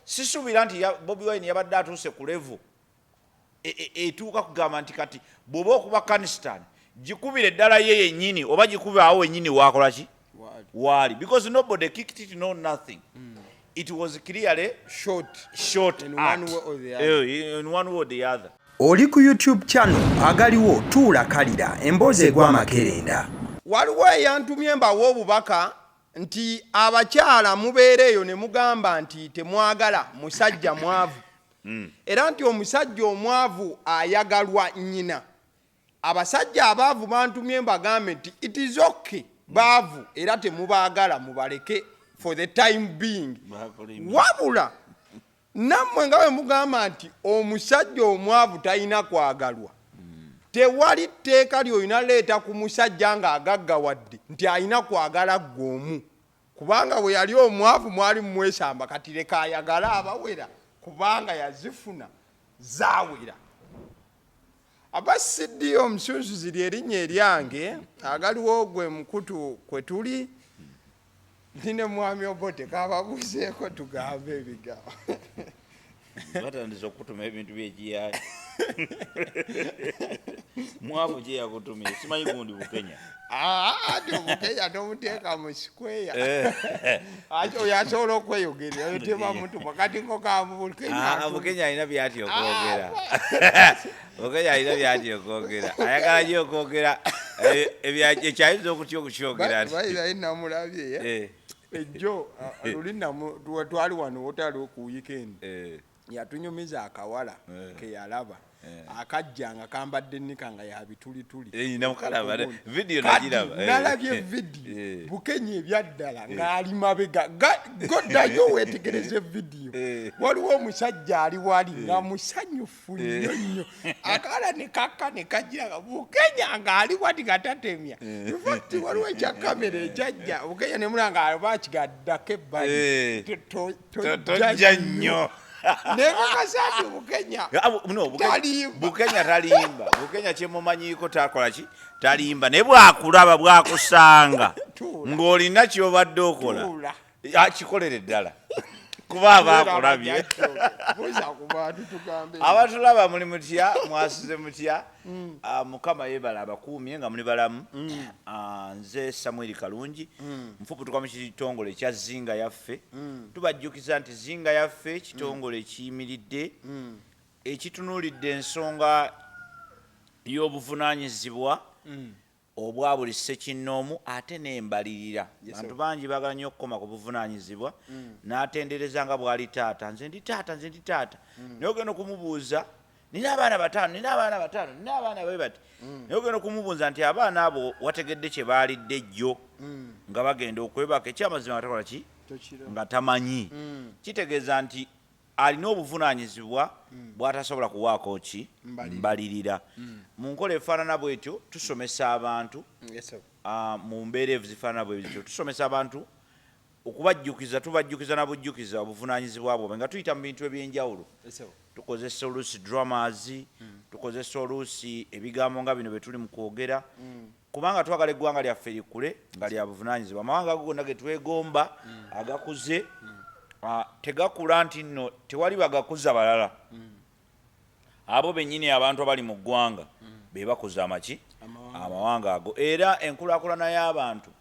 sisuubira nti Bobi Wine yabadde atuuse ku level etuuka kugamba nti kati bw'oba okuba Afghanistan gikubira eddala ye yennyini oba gikubira awo wennyini waakola ki waali because nobody kicked it, no nothing. It was clearly short in one way or the other. In one way or the other. Oli ku YouTube channel Agaliwo tuula kalira emboozi egwa makerenda. Waliwo eyantumye mbawo obubaka nti abakyala mubeereeyo ne mugamba nti temwagala musajja mwavu. Era nti omusajja omwavu ayagalwa nnyina. Abasajja abaavu bantumye mbagambe nti it is okay baavu era temubaagala mubaleke for the time being. Wabula nammwe nga bwe mugamba nti omusajja omwavu talina kwagalwa. Tewali tteeka ly'olina leeta ku musajja ng'agaggawadde nti alina kwagala gw'omu. Kubanga bwe yali omwavu mwali mumwesamba kati leka ayagala abawera kubanga yazifuna zaawera. Abasiddiyo omusunsuzi ly'erinnya eryange Agaliwo gwe mukutu kwe tuli nine Mwami Obote kababuuzeeko tugambe ebigambo. Batandiza okutuma ebintu by'ekiyayi. Mwavu gye yakutumye simanyi gundi Bukenya. Ati Bukenya tomuteeka mu sikweya. Oyo asobola okweyogera oyo tema mutuma kati nko ka Bukenya. Bukenya alina by'atya okwogera. Bukenya alina by'atya okwogera. Ayagala nnyo okwogera ekyayinza okutya okukyogera. Bayira namulabye ejjo lulinna twali wano wotali ku weekend. Yatunyumiza akawala ke yalaba akajja nga kambadde nnika nga ya bitulituli namukalaba video nagiraba nalabye video Bukenya ebyaddala ng'ali mabega goddayo weetegereze video waliwo omusajja ali wali nga musanyufu nnyo akala ne kakka ne kajja Bukenya ng'ali wati gatatemya infact waliwo ekya kamera ekyajja Bukenya ne mulanga bakigaddako ebbali tojja nnyo. Nekakasati Bukenya. No, Bukenya talimba. Bukenya kyemumanyiiko takola ki? Talimba. Ne bwakulaba bwakusanga. Ng'olina ky'obadde okola. Kikolere ddala. Kuba abakulabye. Abatulaba muli mutya, mwasize mutya. Mukama yeebala abakuumye nga muli balamu. Nze Samuel Kalungi. Nfubutuka mu kitongole kya Zinga yaffe. Tubajjukiza nti Zinga yaffe kitongole kiyimiridde. Ekitunuulidde ensonga y'obuvunaanyizibwa obwa buli ssekinnoomu ate n'embalirira. Abantu bangi baagala nnyo okukoma ku buvunaanyizibwa n'atendereza nga bw'ali taata. Nze ndi taata. Naye ogenda okumubuuza nina abaana bataano, nina abaana bwe bati. Naye ogenda okumubuuza nti abaana abo wategedde kye baalidde jjo nga bagenda okwebaka ekyamazima nga takola ki? Nga tamanyi. Kitegeeza nti alina obuvunaanyizibwa bw'atasobola kuwaako ki? Mbalirira. Mu nkola efaanana bw'etyo tusomesa abantu mu mbeera ezifaanana bw'etyo tusomesa abantu tubajjukiza na bujjukiza obuvunaanyizibwa bwabwe nga tuyita mu bintu eby'enjawulo. Tukozesa oluusi dramas, tukozesa oluusi ebigambo nga bino bye tuli mu kwogera kubanga twagala eggwanga lyaffe likule nga lya buvunaanyizibwa. Amawanga ago gonna ge twegomba agakuze tegakula nti nno tewali bagakuza balala. Abo bennyini abantu abali mu ggwanga be bakuza amawanga ago. Era enkulaakulana y'abantu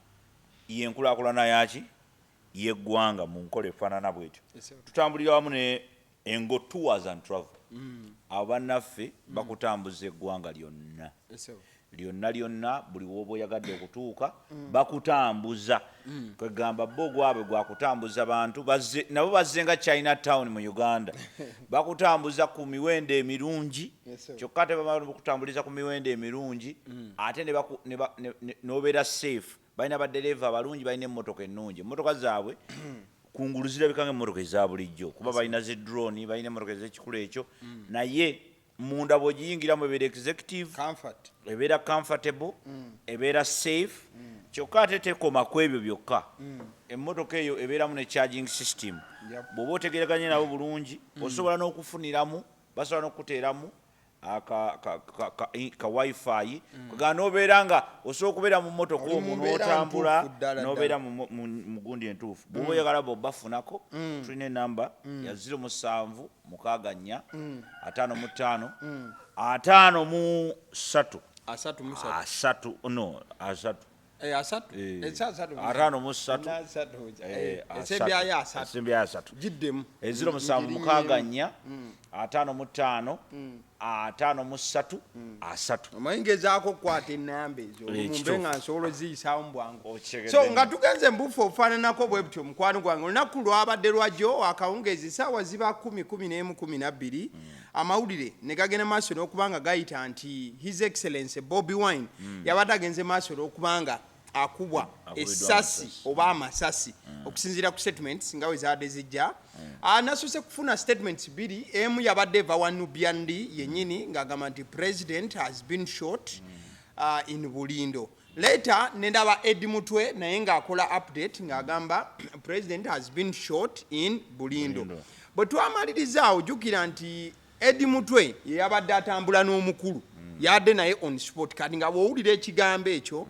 y'enkulaakulana yaki? Y'eggwanga mu nkola efaanana bw'etyo. Tutambulira wamu ne engo tours and travel. Abo bannaffe bakutambuza eggwanga lyonna buli w'oba oyagadde okutuuka bakutambuza. Kwegamba bo gwabwe gwakutambuza bantu nabo bazze nga Chinatown mu Uganda. Bakutambuza ku miwendo emirungi kyokka tebamala okutambuliza ku miwendo emirungi ate n'obeera safe. Balina baddereeva abalungi, balina emmotoka ennungi. Emmotoka zaabwe kungulu zirabika ng'emmotoka eza bulijjo kuba balina zi drone, balina emmotoka ez'ekikulu ekyo. Naye munda bw'ogiyingiramu ebeera executive, ebeera comfortable, ebeera safe. Kyokka ate tekoma ku ebyo byokka. Emmotoka eyo ebeeramu ne charging system. Bw'oba otegeraganye nabo bulungi osobola n'okufuniramu, basobola n'okuteeramu ka wifi kuga nobeera nga osobola okubeera mu motoka omwo n'otambula nobeera mu gundi entuufu bw'oba oyagala bobafunako tulina enamba ya 07 64 55 53 omayingezaako okukwata enamba ezo mumbe nga nsobola oziyisaawo mu bwangu so nga tugenze mbufu ofaananako bwe butyo mukwano gwange olunaku lwabadde lwajjo akawungeezi saawa ziba 10:12 amawulire ne gagenda maaso n'okubanga gayita nti his excellence Bobi Wine yabadde agenze maaso n'okubanga akubwa essasi oba amasasi okusinziira ku statements nga we zaadde zijja nasose kufuna statements biri emu yabadde eva wa Nubyandi yennyini ng'agamba nti president has been shot in Bulindo. Later nendaba Eddie Mutwe naye ng'akola update ng'agamba president has been shot in Bulindo. Bwe twamalirizaawo jjukira nti Eddie Mutwe ye yabadde atambula n'omukulu yadde naye on spot kati nga bw'owulira ekigambo ekyo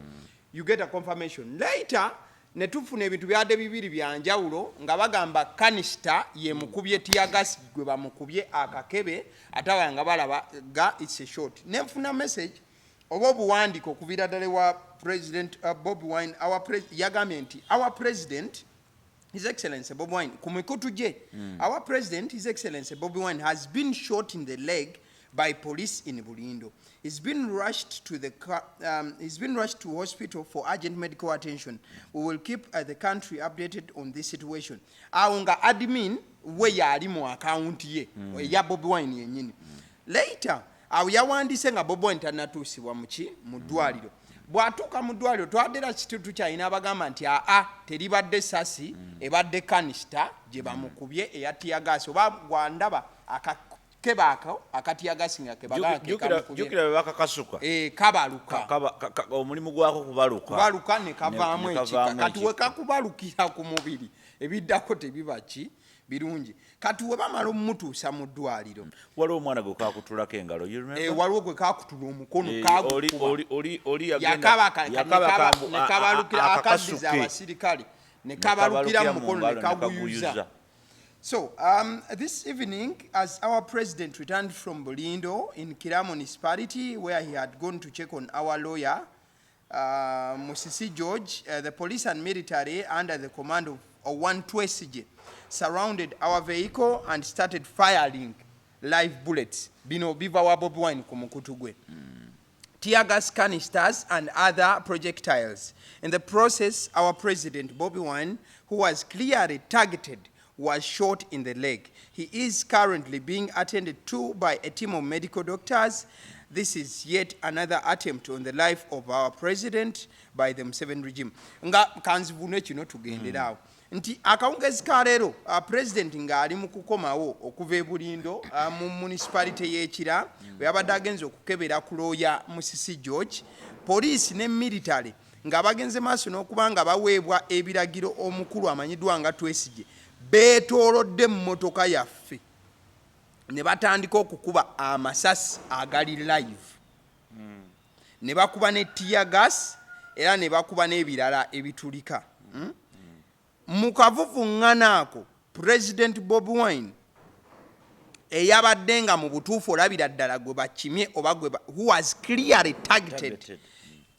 you get a confirmation. Later ne tufuna ebintu byadde bibiri bya njawulo nga bagamba kanista ye mukubye tiagas gwe bamukubye akakebe atawa nga balaba ga it's a shot. Ne nfuna message oba obuwandiiko okubira ddala wa president Bobi Wine yagambye nti our president His Excellency Bobi Wine kumikutu je our president His Excellency Bobi Wine has been shot in the leg by police in Bulindo. He's been rushed to hospital for urgent medical attention. We will keep the country updated on this situation. Aunga admin we yali mu account ye ya Bobi Wine yennyini. Later awo yawandise nga Bobi Wine tanatuusibwa mu ddwaliro. Bw'atuuka mu ddwaliro twaddera kitundu kyalina abagamba nti teribadde essasi ebadde kanista gye bamukubye eya tiyagasi oba gwandaba akakebako akatiyagasi nga jukira bwe bakakasuka kabaluka omulimu gwako kubaluka ne kavaamu ekika kati we kakubalukira ku mubiri ebiddako tebiba birungi kati we bamala omutuusa mu ddwaliro waliwo omwana gwe kakutulako engalo waliwo gwe kakutula omukono nekabalukira akaddiza abasirikale nekabalukira mu mukono nekaguyuza. So this evening, as our president returned from Bulindo in Kira municipality, where he had gone to check on our lawyer, Musisi George, the police and military under the command of Owan Twesige surrounded our vehicle and started firing live bullets. Bino biva wa Bobi Wine kumukutugwe. Tear gas canisters and other projectiles. In the process, our president Bobi Wine, who was clearly targeted, was shot in the leg. He is currently being attended to by a team of medical doctors. This is yet another attempt on the life of our president by the Museveni regime. Nga kanzivune kino tugenderaawo. Nti akawungezi ka leero president ng'ali mu kukomawo okuva e Bulindo mu municipality y'Ekira we yabadde agenze okukebera ku looya Musisi George, poliisi ne military nga bagenze maaso n'okuba nga baweebwa ebiragiro omukulu amanyiddwa nga Twesige beetoolodde mu mmotoka yaffe ne batandika okukuba amasasi agali live ne bakuba ne tear gas era ne bakuba n'ebirala ebitulika mu kavuvuŋŋana ako president Bobi Wine eyabadde nga mu butuufu olabira ddala gwe bakimye oba who was clearly targeted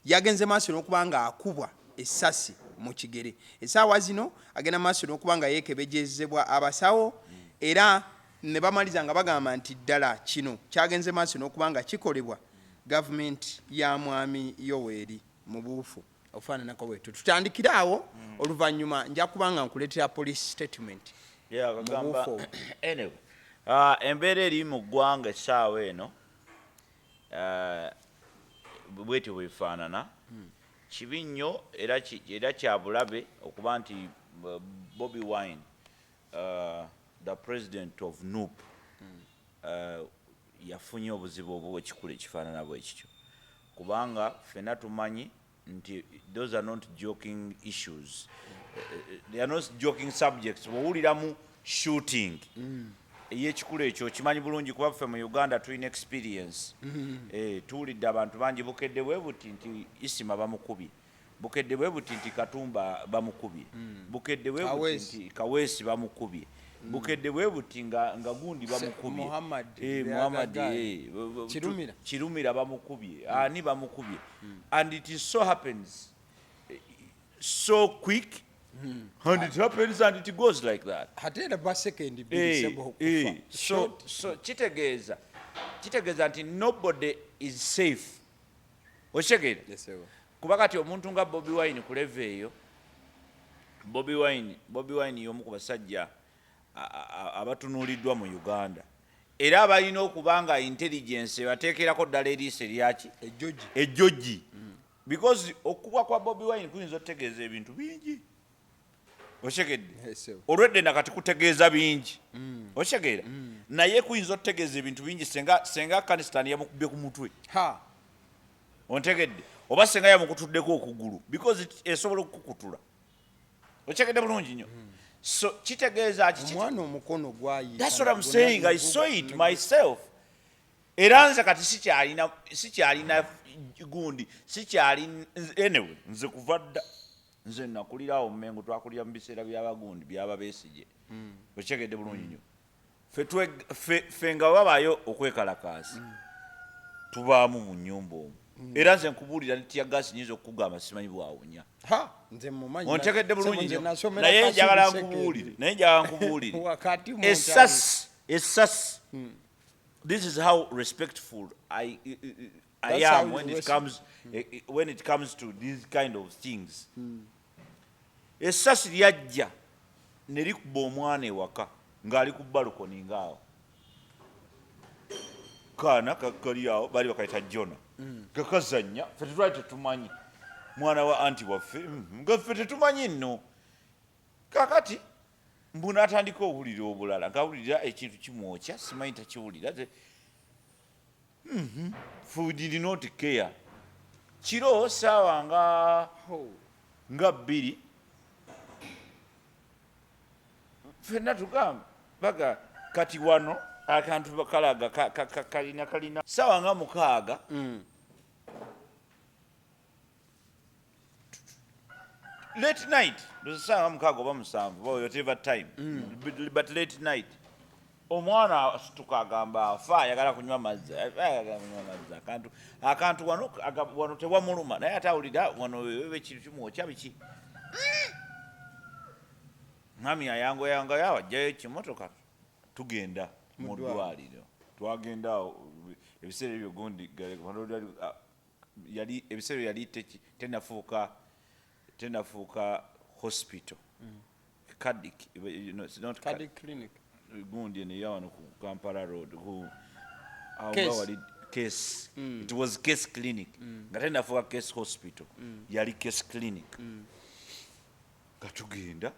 yagenze maaso n'okuba nga akubwa essasi mu kigere. Essaawa zino agenda maaso n'okuba nga yeekebejjezebwa abasawo era ne bamaliza nga bagamba nti ddala kino kyagenze maaso n'okuba nga kikolebwa gavumenti ya Mwami Yoweri mu buufu ofaananako bwetu. Tutandikira awo oluvannyuma nja kubanga nkuleetera police statement. Anyway, embeera eri mu ggwanga essaawa eno bwetyo bwefaanana kibi nnyo era kya bulabe okuba nti Bobi Wine the president of NUP yafunye obuzibu obw'ekikulu ekifaanana bwekityo kubanga ffenna tumanyi nti those are not joking issues, they are not joking subjects. Bw'owuliramu shooting ey'ekikulu ekyo kimanyi bulungi kuba ffe mu Uganda tulina experience. Tuwulidde abantu bangi Bukedde bwe buti nti Isima bamukubye, Bukedde bwe buti nti Katumba bamukubye, Bukedde bwe buti nti Kaweesi bamukubye, Bukedde bwe buti nga gundi bamukubye, Muhammad Kirumira bamukubye, ani bamukubye. And it is so happens so quick. And it happens and it goes like that. So kitegeeza nti nobody is safe. Oshegere. Kuba kati omuntu nga Bobi Wine ku level eyo, Bobi Wine y'omu ku basajja abatunuuliddwa mu Uganda. Era abalina okubanga intelligence bateekerako ddala eriiso eryaki ejjoji. Because okubwa kwa Bobi Wine kuyinza otegeeza ebintu bingi. Oshegedde. Olwedde nakati kutegeeza bingi. Oshegeera. Naye kuyinza otegeeza ebintu bingi senga Afghanistan yamukubye ku mutwe. Ontegedde. Oba senga yamukutuddeko okugulu. Because esobola okukutula. Oshegedde bulungi nnyo. So kitegeeza omwana omukono gwayita. That's what I'm saying. I saw it myself. Era nze kati sikyalina gundi. Anyway, nze kuva dda. Nze nakulirawo Mmengo twakulira mu biseera by'abagundi by'ababesigye. Okyegedde bulungi nnyo. Ffe nga babaayo okwekalakaasi. Tubaamu mu nnyumba omwo. Era nze nkubuulira ne tiyaggaasi nyinza okukugamba simanyi bwawunya. Nze mumanyi. Ontegedde bulungi nnyo. Naye njagala nkubuulire. Essasi. This is how respectful I am when it comes to these kind of things. Essasi lyajja ne likuba omwana ewaka ng'ali ku balukoni ng'awo. Kaana kali awo bali bakayita Jona. Kakazannya ffe tetwali tetumanyi. Mwana wa anti waffe nga ffe tetumanyi nno. Kakati mbu n'atandika obulira obulala ng'awulira ekintu kimwokya simanyi takiwulira. We did not care. Kiro saawa nga bbiri ffenna tugamba baga kati wano akantu bakalaga kalina saawa nga mukaaga late night saawa nga mukaaga oba musanvu whatever time but late night omwana asituka agamba afa ayagala kunywa mazzi akantu wano tewamuluma naye atawulira wano ekintu kimwokya biki. Mwami ayangoyangayo awajjayo ekimotoka tugenda mu ddwaliro. Twagenda ebiseera ebyo gundi ebiseera yali tenafuuka hospital. Cardiac clinic. Gundi ne yawano ku Kampala Road case. It was case clinic. Nga tenafuuka case hospital. Yali case clinic. Gatugenda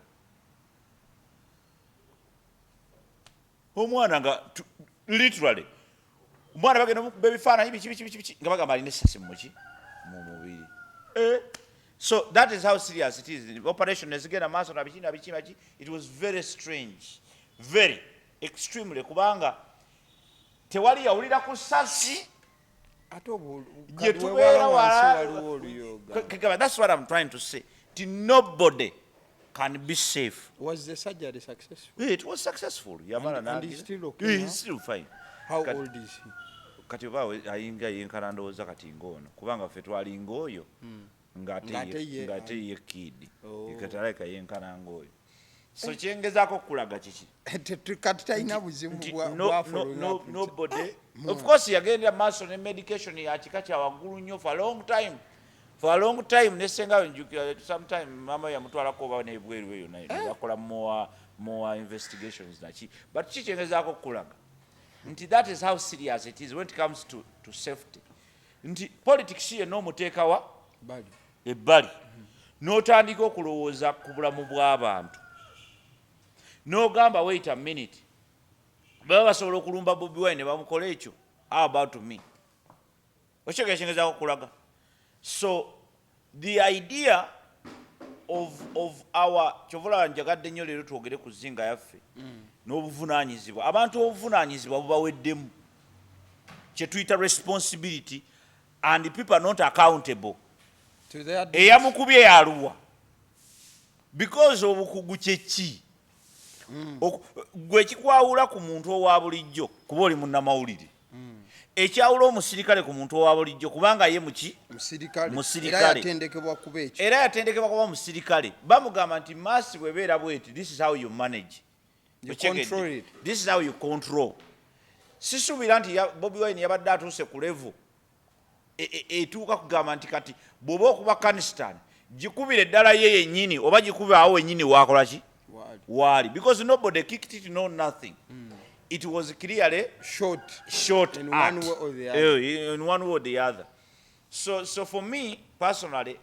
omwana nga literally omwana bagenda mukuba ebifaananyi biki nga bagamba alina essasi mu mubiri. So that is how serious it is. The operation ezigenda maaso na biki it was very strange, very extremely, kubanga tewali yawulira ku ssasi gye tubeera wala. That's what I'm trying to say. Nobody can be safe. Was the surgery successful? It was successful. And he's still okay. He's still fine. How old is he? Kati oba ayinga yenkana ndowooza kati ng'ono kubanga ffe twalinga oyo ng'ate ye kid kati alabika yenkana ng'oyo. So kyengezaako okulaga kiki kati talina buzibu nobody. Of course yagendera maaso ne medication ya kika kya waggulu nnyo for a long time nesenga njukira sometime mama yamutwalako oba nebweru eyo naye bakola more investigations naki, but kikyengezaako okulaga nti that is how serious it is when it comes to safety. Nti politics yenna omuteekawa ebbali n'otandika okulowooza ku bulamu bw'abantu n'ogamba wait a minute baba basobola okulumba Bobi Wine ne bamukola ekyo, how about me? Okyengezaako okulaga. So the idea of our chovola njagadde nnyo leero twogere ku zinga yaffe n'obuvunaanyizibwa abantu obuvunaanyizibwa bubaweddemu kye tuyita responsibility and people are not accountable eyamukubye yaluwa because obukugu kyeki gwe kikwawula ku muntu owa bulijjo kuba oli munnamawulire ekyawula omusirikale ku muntu owa bulijjo kubanga ye muki musirikale era yatendekebwa kuba musirikale bamugamba nti masi bwebeera bweti this is how you manage this is how you control sisuubira nti Bobi Wine yabadde atuuse ku level etuuka kugamba nti kati bw'oba okuba Afghanistan gikubire eddala ye yennyini oba gikube awo wennyini wakola ki waali because nobody kicked it, no nothing. It was clearly short in act. one way or the other. In one way or the other. So for me personally,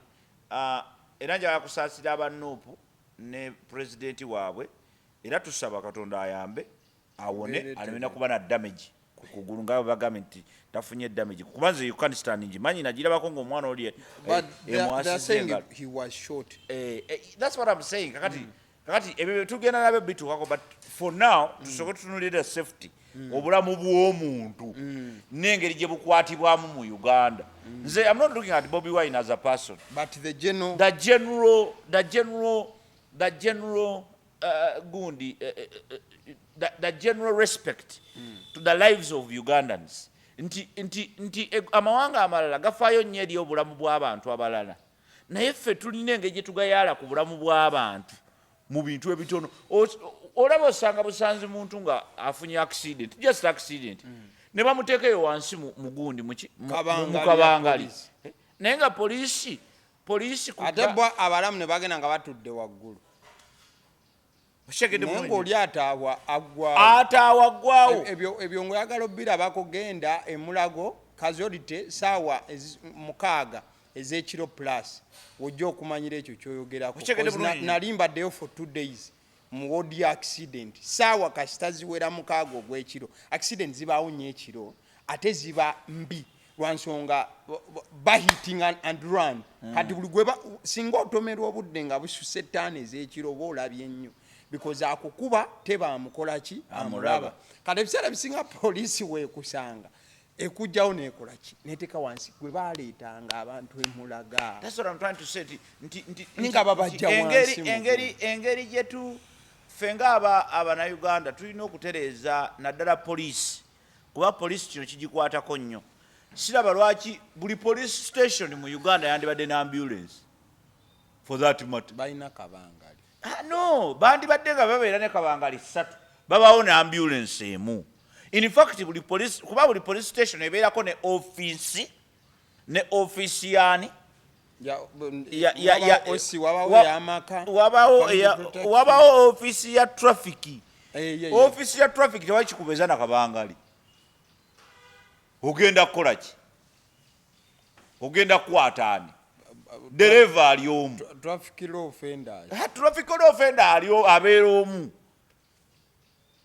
era njagala kusaasira abannuupu ne president waabwe era tusaba Katonda ayambe awone alemena kuba na damage kugulu nga bagambye nti tafunye damage kubanza Afghanistan njimanyi nagirabako ng'omwana oli they're saying he was shot. That's what I'm saying. Kakati ebyo tugenda nabyo bitukako, but for now tusobola tutunulira safety obulamu bw'omuntu n'engeri gye bukwatibwamu mu Uganda. Nze I'm not looking at Bobi Wine as a person, but the general the general respect to the lives of Ugandans. Nti amawanga amalala gafaayo nnyo eri obulamu bw'abantu abalala, naye ffe tulina engeri gye tugayaala ku bulamu bw'abantu mu bintu ebitono. Olaba osanga busanzi muntu nga afunye accident, just accident, ne bamuteekeyo wansi mu gundi mu kabangali, naye nga poliisi ate bo abalamu ne bagenda nga batudde waggulu ng'oli ataabwa aggwawo. ebyo ng'oyagala obbirabako genda emulago casualty saawa 6 ez'ekiro plus ojja okumanyira ekyo ky'oyogerako. Nali mbaddeyo for 2 days mu ward ya accident saawa kasita ziwera 6 ogw'ekiro. Accident zibaawo nnyo ekiro ate ziba mbi lwansonga bahiting and run. Kati buli gwe singa otomerwa obudde nga bususe 5 ez'ekiro oba olabye ennyo because akukuba tebaamukola ki amulaba. Kati ebiseera bisinga poliisi weekusanga ekujjawo nekola ki neteeka wansi gwe baaleetanga abantu emulaga. That's what I'm trying to say. Ninga babajja wansi engeri gyetu ffe ng'Abannayuganda tulina okutereeza naddala poliisi, kuba poliisi kino kigikwatako nnyo. Siraba lwaki buli police station mu Uganda yandibadde n'ambulance for that matter. Balina kabangali. No, bandibadde nga babeera ne kabangali 3 babaawo ne ambulance emu. In fact buli police station ebeerako ne office yani wabaawo office ya traffic. Office ya traffic tewakikubeza na kabangali. Ogenda kukola ki? Ogenda kukwata ani? Dereva ali omu. Traffic law offender aliyo abeera omu.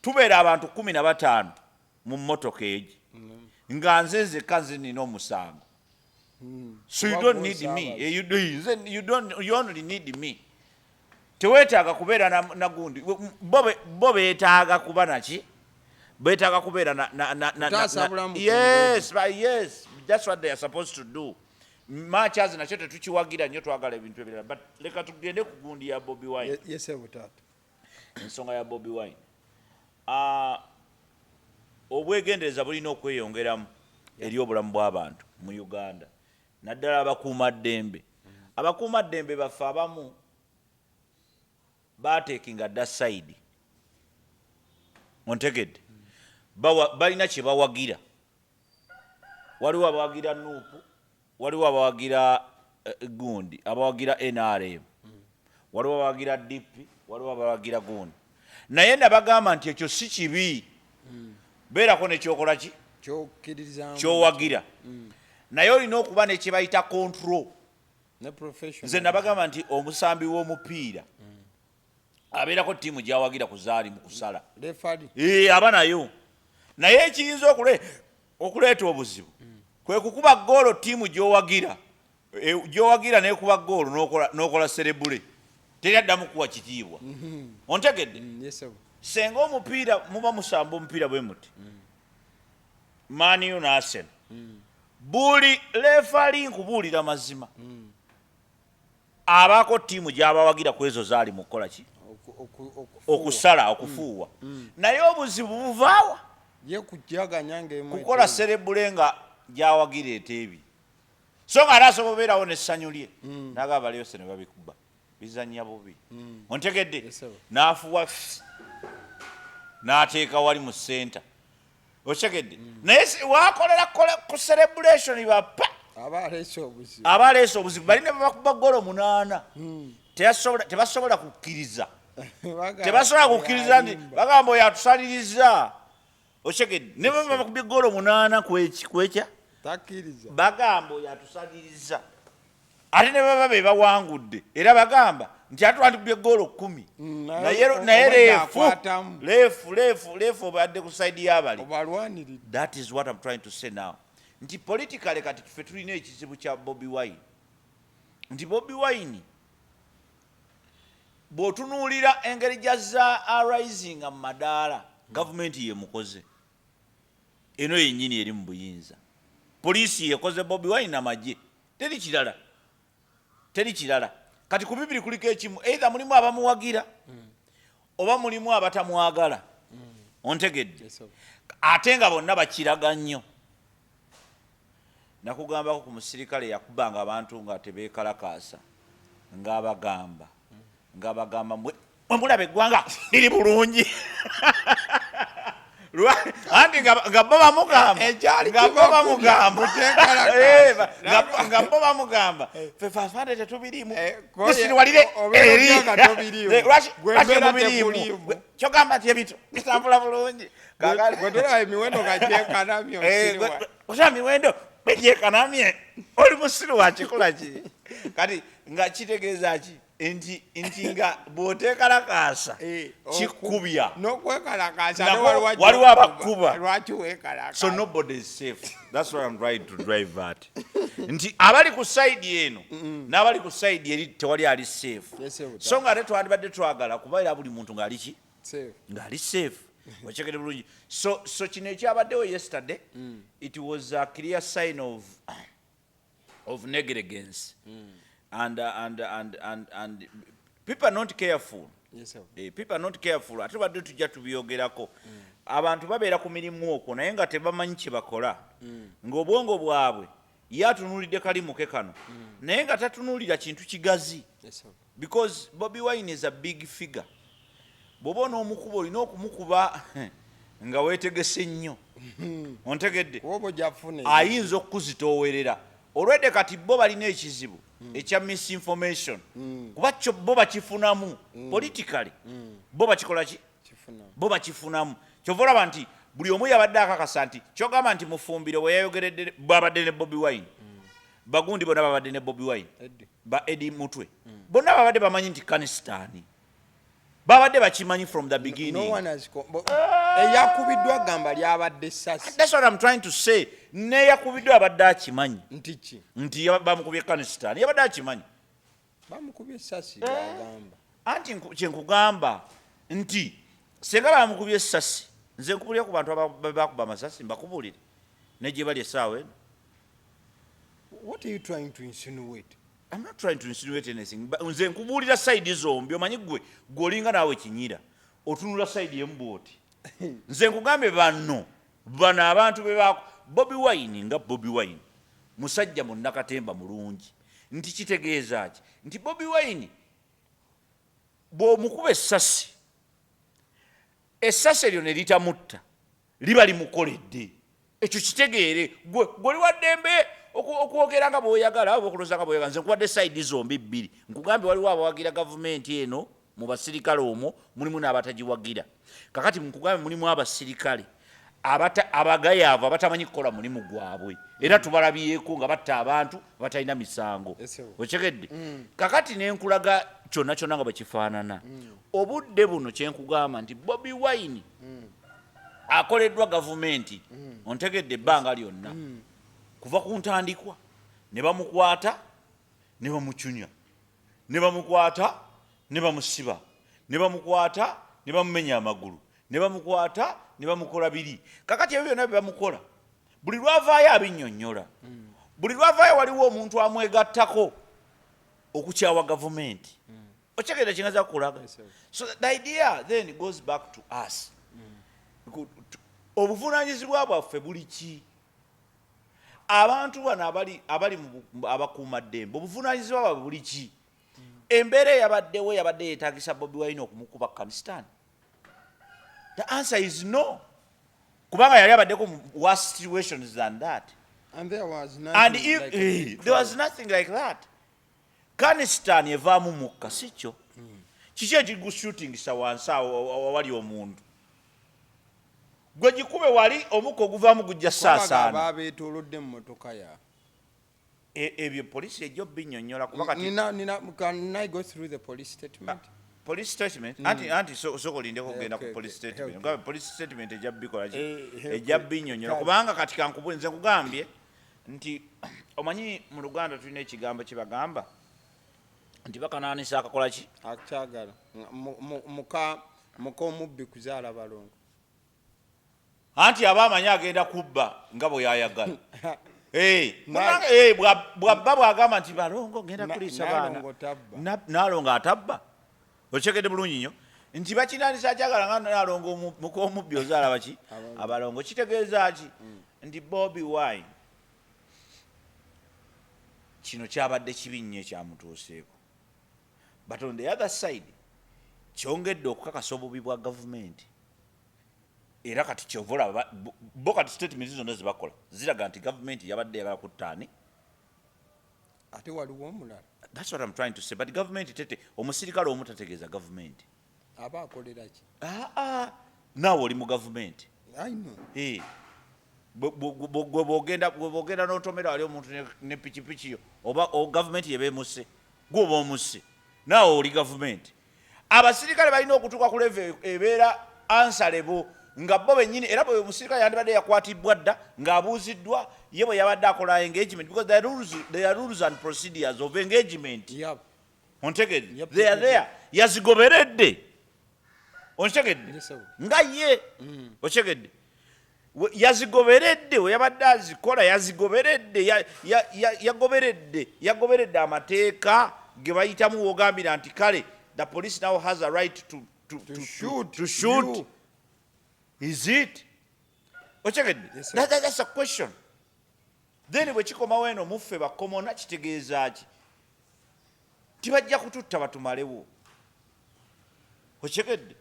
Tubeera abantu 15 mu mmotoka egi nga nze nzekka nze nina omusango. So you don't need me. You only need me. Teweetaaga kubeera na gundi. Bo beetaaga kuba naki? Beetaaga kubeera na yes, that's what they are supposed to do. Machazi nakyo tetukiwagira nnyo, twagala ebintu ebirala, but leka tugende ku gundi ya Bobi Wine. Yes, butata. Ensonga ya Bobi Wine. Obwegendereza bulina okweyongeramu eri obulamu bw'abantu mu Uganda, naddala abakuumaddembe. Abakuumaddembe baffe abamu baateekinga dda side. Ontegedde? Balina kye bawagira. Waliwo abawagira Nuupu, waliwo abawagira gundi, abawagira NRM, waliwo abawagira DP, waliwo abawagira gundi. Naye nabagamba nti ekyo si kibi. Beerako nekyokola ki? Kyowagira. Naye olina okuba nekye bayita control. Nze nabagamba nti omusambi w'omupiira abeerako ttiimu gy'awagira ku zaali mu kusala. Aba nayo. Naye ekiyinza okuleeta obuzibu kwe kukuba goolo ttiimu gy'owagira n'ekuba goolo n'okola serebule, teri addamu kuwa kitiibwa. Ontegedde? senga omupiira muba musamba omupiira bwe muti Mani na Arsenal buli lefali nkubuulira mazima abako tiimu gy'abawagira ku ezo zaali mu kukola ki okusala okufuuwa naye obuzibu buvaawa ye kujaganya ng'emu kukola serebule nga gyawagira eteebi so nga ate asobola obeerawo n'essanyu lye n'agamba lyose ne babikuba bizannya bubi ontegedde n'afuwa n'ateeka wali mu senta otegedde naye wakolera ku celebration bapa abaleese obuzibu bali ne bakuba golo 8 tebasobola kukkiriza tebasobola kukkiriza nti bagamba oyo atusaliriza otegedde ne bakubye golo 8 kwekya bagamba oyo atusaliriza ate ne baba be bawangudde era bagamba nti atwandikubye golo 10 naye leefu obadde ku saidi y'abali. That is what I'm trying to say now. Nti politically kati ffe tulina ekizibu kya Bobi Wine. Nti Bobi Wine bw'otunuulira engeri gy'azza arising mu madaala gavumenti ye mukoze eno yennyini eri mu buyinza poliisi yekoze Bobi Wine amagye teri kirala kati ku bibiri kuliko ekimu either mulimu abamuwagira oba mulimu abatamwagala ontegedde ate nga bonna bakiraga nnyo nakugambako ku musirikale yakubanga abantu nga tebeekalakaasa ng'abagamba mwe mulaba eggwanga liri bulungi anti nga bo bamugamba fefafande tetubirimu isiriwalire erimubirimu kyogamba nti ebintu bitambula bulungi osa miwendo begyekanamye oli musiru wakikola ki kati nga kitegeeza ki nti nga bw'oteekalakaasa kikubya waliwo abakuba so nobody is safe. That's what I'm trying to drive at. Nti abali ku side eno n'abali ku side eri tewali ali safe so nga ate twandibadde twagala kubaira buli muntu ng'ali ki ng'ali safe wachekere bulungi so kino ekyabaddewo yesterday it was a clear sign of negligence and people are not careful. People are not careful. Ate badde tujja tubyogerako abantu babeera ku mirimu okwo naye nga tebamanyi kye bakola ng'obwongo bwabwe yatunulidde kalimuke kano naye nga tatunulira kintu kigazi because Bobi Wine is a big figure. Bw'oba on'omukuba olina okumukuba nga weetegese nnyo ontegedde ayinza okuzitoowerera olwedde kati bo balina ekizibu ekya misinformation kuba kyo bo bakifunamu politically bo bakikola ki bo bakifunamu kyova olaba nti buli omu yabadde akakasa nti kyogamba nti mufumbire we yayogeredde babadde ne Bobi Wine bagundi bonna babadde ne Bobi Wine ba Edi Mutwe bonna babadde bamanyi nti Kanistani babadde bakimanyi from the beginning. Eyakubiddwa gamba lyabadde Essasi. That's what I'm trying to say. Ne yakubiddwa abadde akimanyi nti bamukubye Kanistani yabadde akimanyi bamukubye Essasi bagamba anti kyenkugamba nti senga bamukubye Essasi nze nkubulira ku bantu abakuba amasasi mbakubulire negye bali essaawa eno. What are you trying to insinuate? I'm not trying to insinuate anything. Nze nkubuulira side zombi omanyi gwe gwolinga naawe kinyira otunula side y'embooti nze nkugambe bano abantu Bobi Wine nga Bobi Wine musajja munnakatemba mulungi nti kitegeeza ki nti Bobi Wine bw'omukuba essasi eryo ne litamutta liba limukoledde ekyo kitegeere gwe waddembe okwogera nga bw'oyagala oba okuloza nga bw'oyagala nze nkubadde side zombi bbiri nkugambe waliwo abawagira gavumenti eno mu basirikale omwo mulimu n'abatagiwagira kakati nkugambe mulimu abasirikale abagayaavu abatamanyi kukola mulimu gwabwe era tubalabyeko nga batta abantu batalina misango okyegedde kakati nenkulaga kyonna kyonna nga bwekifaanana obudde buno kyenkugamba nti Bobi Wine akoleddwa gavumenti ontegedde ebbanga lyonna kuva ku ntandikwa ne bamukwata ne bamucunya ne bamukwata ne bamusiba ne bamukwata ne bamumenya amagulu ne bamukwata ne bamukola biri kakati ebyo byonna byebamukola buli lwavaayo abinnyonnyola buli lwavaayo waliwo omuntu amwegattako okukyawa gavumenti okyegera kingaza kukulaga so the idea then goes back to us obuvunaanyizibwa bwaffe buli ki abantu bano abali abakuuma ddembe obuvunaanyizibwa bwabwe buli ki embeera eyabaddewo yabadde yeetagisa Bobi Wine okumukuba Afghanistan the answer is no kubanga yali abaddeko worse situations than that and there was nothing like that Afghanistan evaamu mukka sikyo kiki ekigushootingisa wansi awo wali omuntu gwe gikube wali omukka oguvaamu gujja saasaana babeetoolodde mu motoka ya ebyo poliisi ejja obinnyonnyola kuba kati can I go through the police statement? Police statement anti sokolindeko okugenda ku police statement nga police statement ejja bikola ki ejja binnyonnyola kubanga kati kankubule nze nkugambye nti omanyi mu Luganda tulina ekigambo kye bagamba nti bakanaanisa akakola ki akyagala muka omubbi kuzaala balongo anti aba amanyi agenda kubba nga bwe yayagala bwabba bwagamba nti balongo ngenda kuliisa baana naalongo atabba okyegedde bulungi nnyo nti bakinaanisa akyagala nga naalongo mukomubbi ozaala baki abalongo kitegeeza ki nti Bobi Wine kino kyabadde kibi nnyo ekyamutuuseeko but on the other side kyongedde okukakasa obubi bwa gavumenti era kati kyovola bo kati statement zonna zebakola ziraga nti gavumenti yabadde yagala kuttaani ate waliwo omulala that's what I'm trying to say but government tete omusirikale omu tategeeza gavumenti aba akolera ki naawe oli mu gavumenti bwogenda n'otomera wali omuntu ne pikipiki yo oba gavumenti yebeemuse gwe oba omusse naawe oli gavumenti abasirikale balina okutuuka ku leve ebeera answerable nga bo bennyini era bwe omusirikale yandibadde yakwatibbwa dda ng'abuuziddwa ye bwe yabadde akola engagement because there are rules and procedures of engagement ontegedde they are there yazigoberedde ontegedde nga ye otegedde yazigoberedde we yabadde azikola yazigoberedde yagoberedde amateeka ge bayitamu wogambira nti kale the police now has a right to shoot. Is it? Yes, that's a question. Then bwe kikomawo eno muffe bakomona kitegeeza ki tibajja kututta batumalewo okyegedde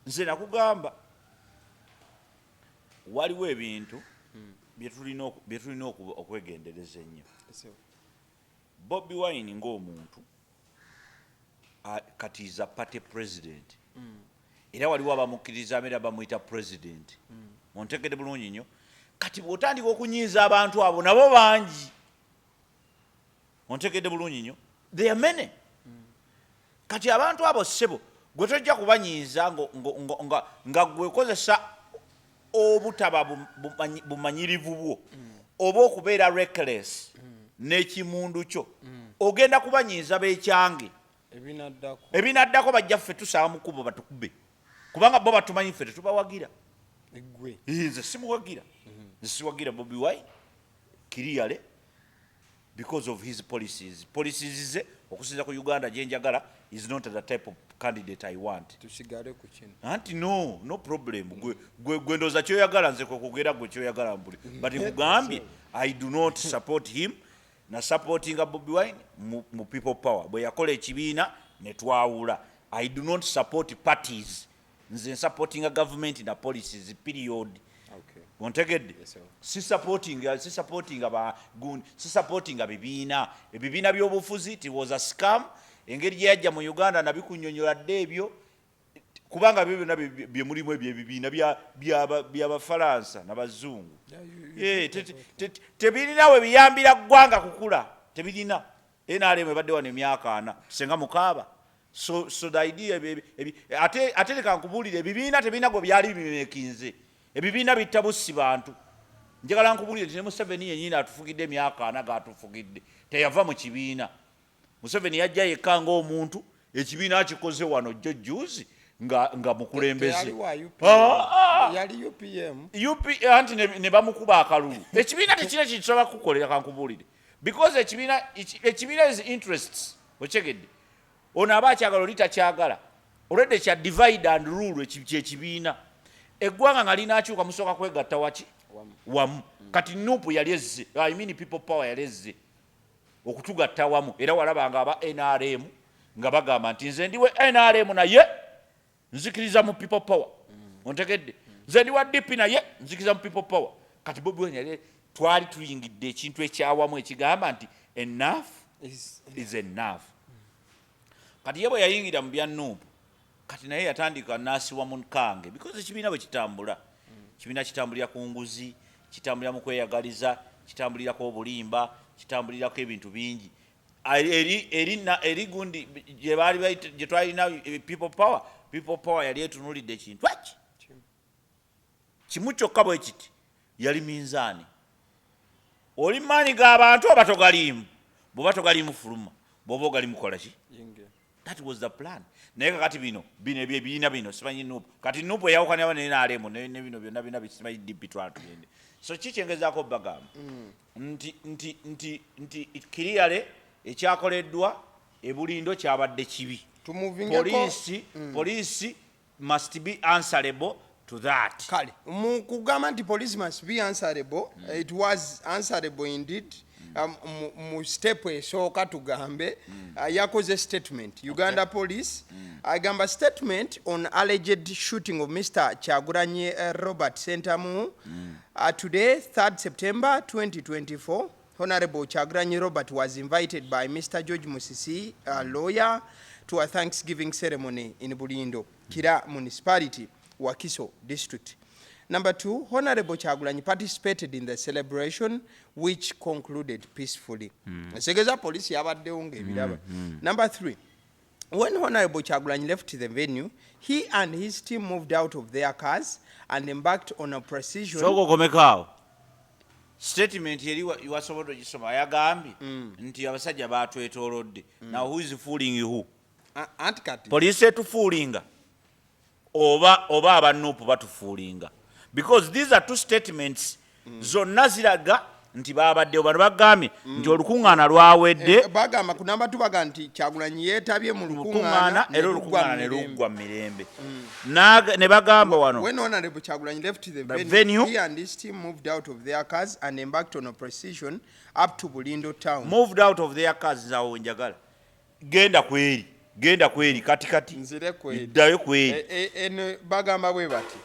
nze nakugamba waliwo ebintu bye tulina okwegendereza ennyo Bobi Wine ng'omuntu kati is a party president era waliwo abamukkiriza amera bamuyita president ontegedde bulungi nnyo kati bw'otandika okunyiiza abantu abo nabo bangi ontegedde bulungi nnyo they are many kati abantu abo ssebo gwe tojja kubanyiiza nga gwekozesa obutaba bumanyirivu bwo oba okubeera reckless n'ekimundu kyo ogenda kubanyiiza b'ekyange ebinaddako bajja ffe tusaba mu kkubo batukube kubanga bo batumanyi ffe tetubawagira nze simuwagira nze siwagira Bobi Wine kiriyale because of his policies ze okusinza ku Uganda gye njagala is not the type of candidate I want tusigale ku kino anti no problem gwe ndoza kyoyagala nze kwekugera gwe kyoyagala mbuli but nkugambye I do not support him na supportinga Bobi Wine mu people power bwe yakola ekibiina ne twawula I do not support parties nze supportinga government na policies period ontegedde si supportinga bibiina by'obufuzi it was a scam engeri gye yajja mu Uganda nabikunnyonnyola dde ebyo kubanga byo byonna bye mulimu ebyo ebibiina by'Abafalansa n'Abazungu tebirina we biyambira ggwanga kukula tebirina NRM ebadde wano emyaka 4 senga mukaaba so the idea ate leka nkubuulire ebibiina tebirina gwe byali bimekinze ebibiina bitta bussi bantu njagala nkubuulire ti ne Museveni yennyini atufugidde emyaka 4 gaatufugidde teyava mu kibiina Museveni yajja yekka ng'omuntu ekibiina akikoze wano jjo juzi nga mukulembeze yali UPM anti ne bamukuba akalulu ekibiina tekina kisobola kukolera kankubuulire because ekibiina is interests okyegedde ono aba akyagala oli takyagala olwedde kya divide and rule kyekibiina eggwanga nga linaakyuka musooka kwegatta waki wamu kati nupu yali ezze I mean people power yali ezze okutugatta wamu era walabanga aba NRM nga bagamba nti nze ndiwe NRM naye nzikiriza mu people power ontegedde nze ndi wa DP naye nzikiriza mu people power kati Bobi Wine yali twali tuyingidde ekintu ekyawamu ekigamba nti enough is enough kati yebo yayingira mu bya nupu kati naye yatandika nasiwa mu nkange because ekibiina bwe kitambula kibiina kitambulira ku nguzi kitambulira mu kweyagaliza kitambulira ku obulimba kitambulira ku ebintu bingi eri gundi gye twalina people power yali etunulidde ekintu eki kimu kyokka bwe kiti yali minzaani oli maanyi g'abantu oba togaliimu bw'oba togaliimu fuluma bw'oba ogalimu kola ki that was the plan naye kakati bino ebibiina bino simanyi nupu kati nupu eyawukanira ne NRM ne bino byonna bina bisimanyi DP twatugende so kikyengezaako bagamba nti kiriyale ekyakoleddwa ebulindo kyabadde kibi police must be answerable to that kale mu kugamba nti police must be answerable it was answerable indeed mu step esooka tugambe yakoze statement Uganda Police agamba statement on alleged shooting of Mr. Kyagulanyi Robert Sentamu today 3rd September 2024 Honorable Kyagulanyi Robert was invited by Mr. George Musisi, a lawyer, to a Thanksgiving ceremony in Bulindo, Kira Municipality, Wakiso District. Number 2, Honorable Kyagulanyi participated in the celebration, which concluded peacefully. Police Number 3, when Honorable Kyagulanyi left the venue, he and his team moved out of their cars and embarked on a precision. Statement yeri wasobodo gisoma yagambye nti abasajja batwetoolodde. Now who is fooling you? Police etufoolinga oba abanupu batufuulinga because these are two statements zonna ziraga nti babadde bano bagambye nti olukuŋŋaana lwawedde bagamba ku namba tubaga nti Kyagulanyi yeetabye mu lukuŋŋaana era olukuŋŋaana ne luggwa mirembe ne bagamba wano when Honorable Kyagulanyi left the venue, he and his team moved out of their cars and embarked on a procession up to Bulindo town. Moved out of their cars zawo njagala genda kweri katikati iddayo kweri bagamba bwe bati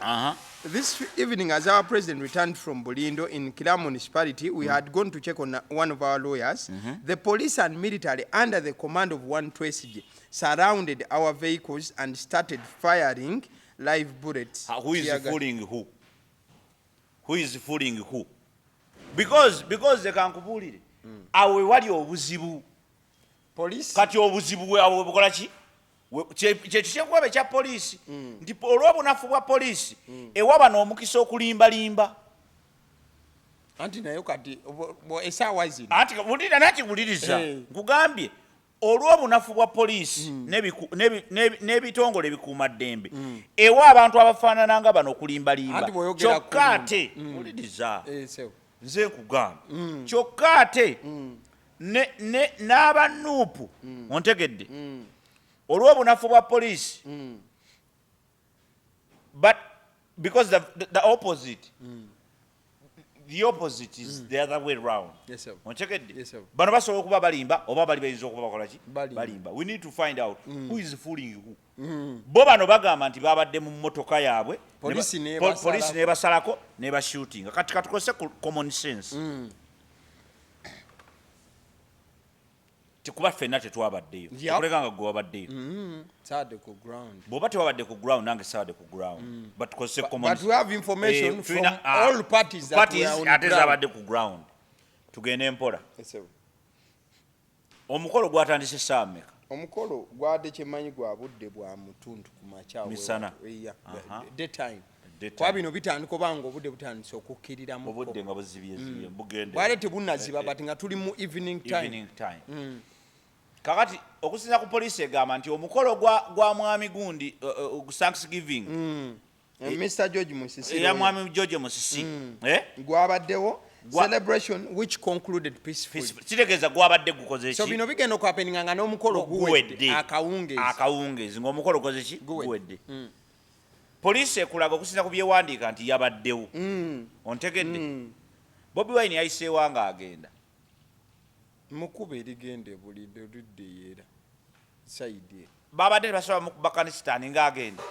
This evening, as our president returned from Bulindo in Kira Municipality, we had gone to check on one of our lawyers. The police and military, under the command of one Twesige, surrounded our vehicles and started firing live bullets. Who is fooling who? Who is fooling who? Because they can't kubulire. Awe wali obuzibu. Police. Kati obuzibu we awe bukola ki? Kyekikwabe kya poliisi nti olw'obunafu bwa poliisi ewaba n'omukisa okulimbalimba anti nayo kati esaawa zino anti bulira nakiguliriza nkugambye olw'obunafu bwa poliisi n'ebitongole ebikuumaddembe ewa abantu abafaanana nga bano okulimbalimba kyokka ate buliriza nze nkugambye kyokka ate n'abanuupu ontegedde olw'obunafu bwa police but because the opposite the opposite is the other way round. Yes sir. Yes sir. Bano basobola okuba balimba oba bali bayinza okuba bakola ki balimba. We need to find out who is fooling who. Bo bano bagamba nti babadde mu mmotoka yaabwe police ne basalako ne ba shooting kati katukose common sense. Kuba ffenna tetwabaddeyo tukulekanga gwe wabaddeyo sade ku ground bw'oba tewabadde ku ground nange sade ku ground but tukose common but we have information from all parties that we are on ate zabadde ku ground tugende mpola omukolo gwatandise saa mmeka omukolo gwadde kyemanyi gwa budde bwa mutuntu ku makyawe misana daytime kwa bino bitandika obanga obudde butandise okukkiriramu obudde nga buzibye bugende bwale tebunnaziba but nga tuli mu evening time kakati okusinza ku poliisi egamba nti omukolo gwa mwami gundi Thanksgiving Mr. George Musisi ya mwami George Musisi gwabaddewo celebration which concluded peacefully. Kitegeeza gwabadde gukoze ki? So bino bigenda okwapeninga nga n'omukolo guwedde akawungeezi ng'omukolo gukoze ki? Guwedde. Poliisi ekulaga okusinza ku byewandiika nti yabaddewo. Ontegedde? Bobi Wine yayiseewa ng'agenda. Mukuba erigenda ebulidde oludde yeera saidi babadde tebasobola mukuba kanisitaani ng'agenda.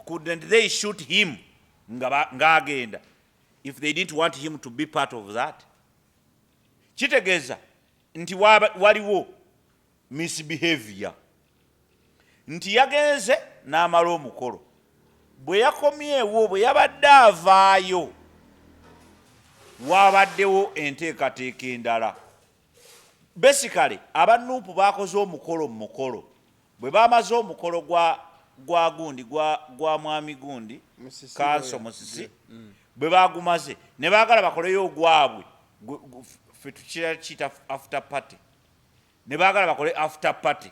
Couldn't they shoot him ng'agenda if they didn't want him to be part of that? Kitegeeza nti waliwo misbehavior nti yagenze n'amala omukolo bwe yakomyewo bwe yabadde avaayo wabaddewo enteekateeka endala. Basically abanuupu bakoze omukolo mu mukolo bwe bamaze omukolo gwa mwami gundi Kanso Musisi bwe bagumaze ne baagala bakoleyo ogwabwe ffe tukiyita after party ne baagala bakole after party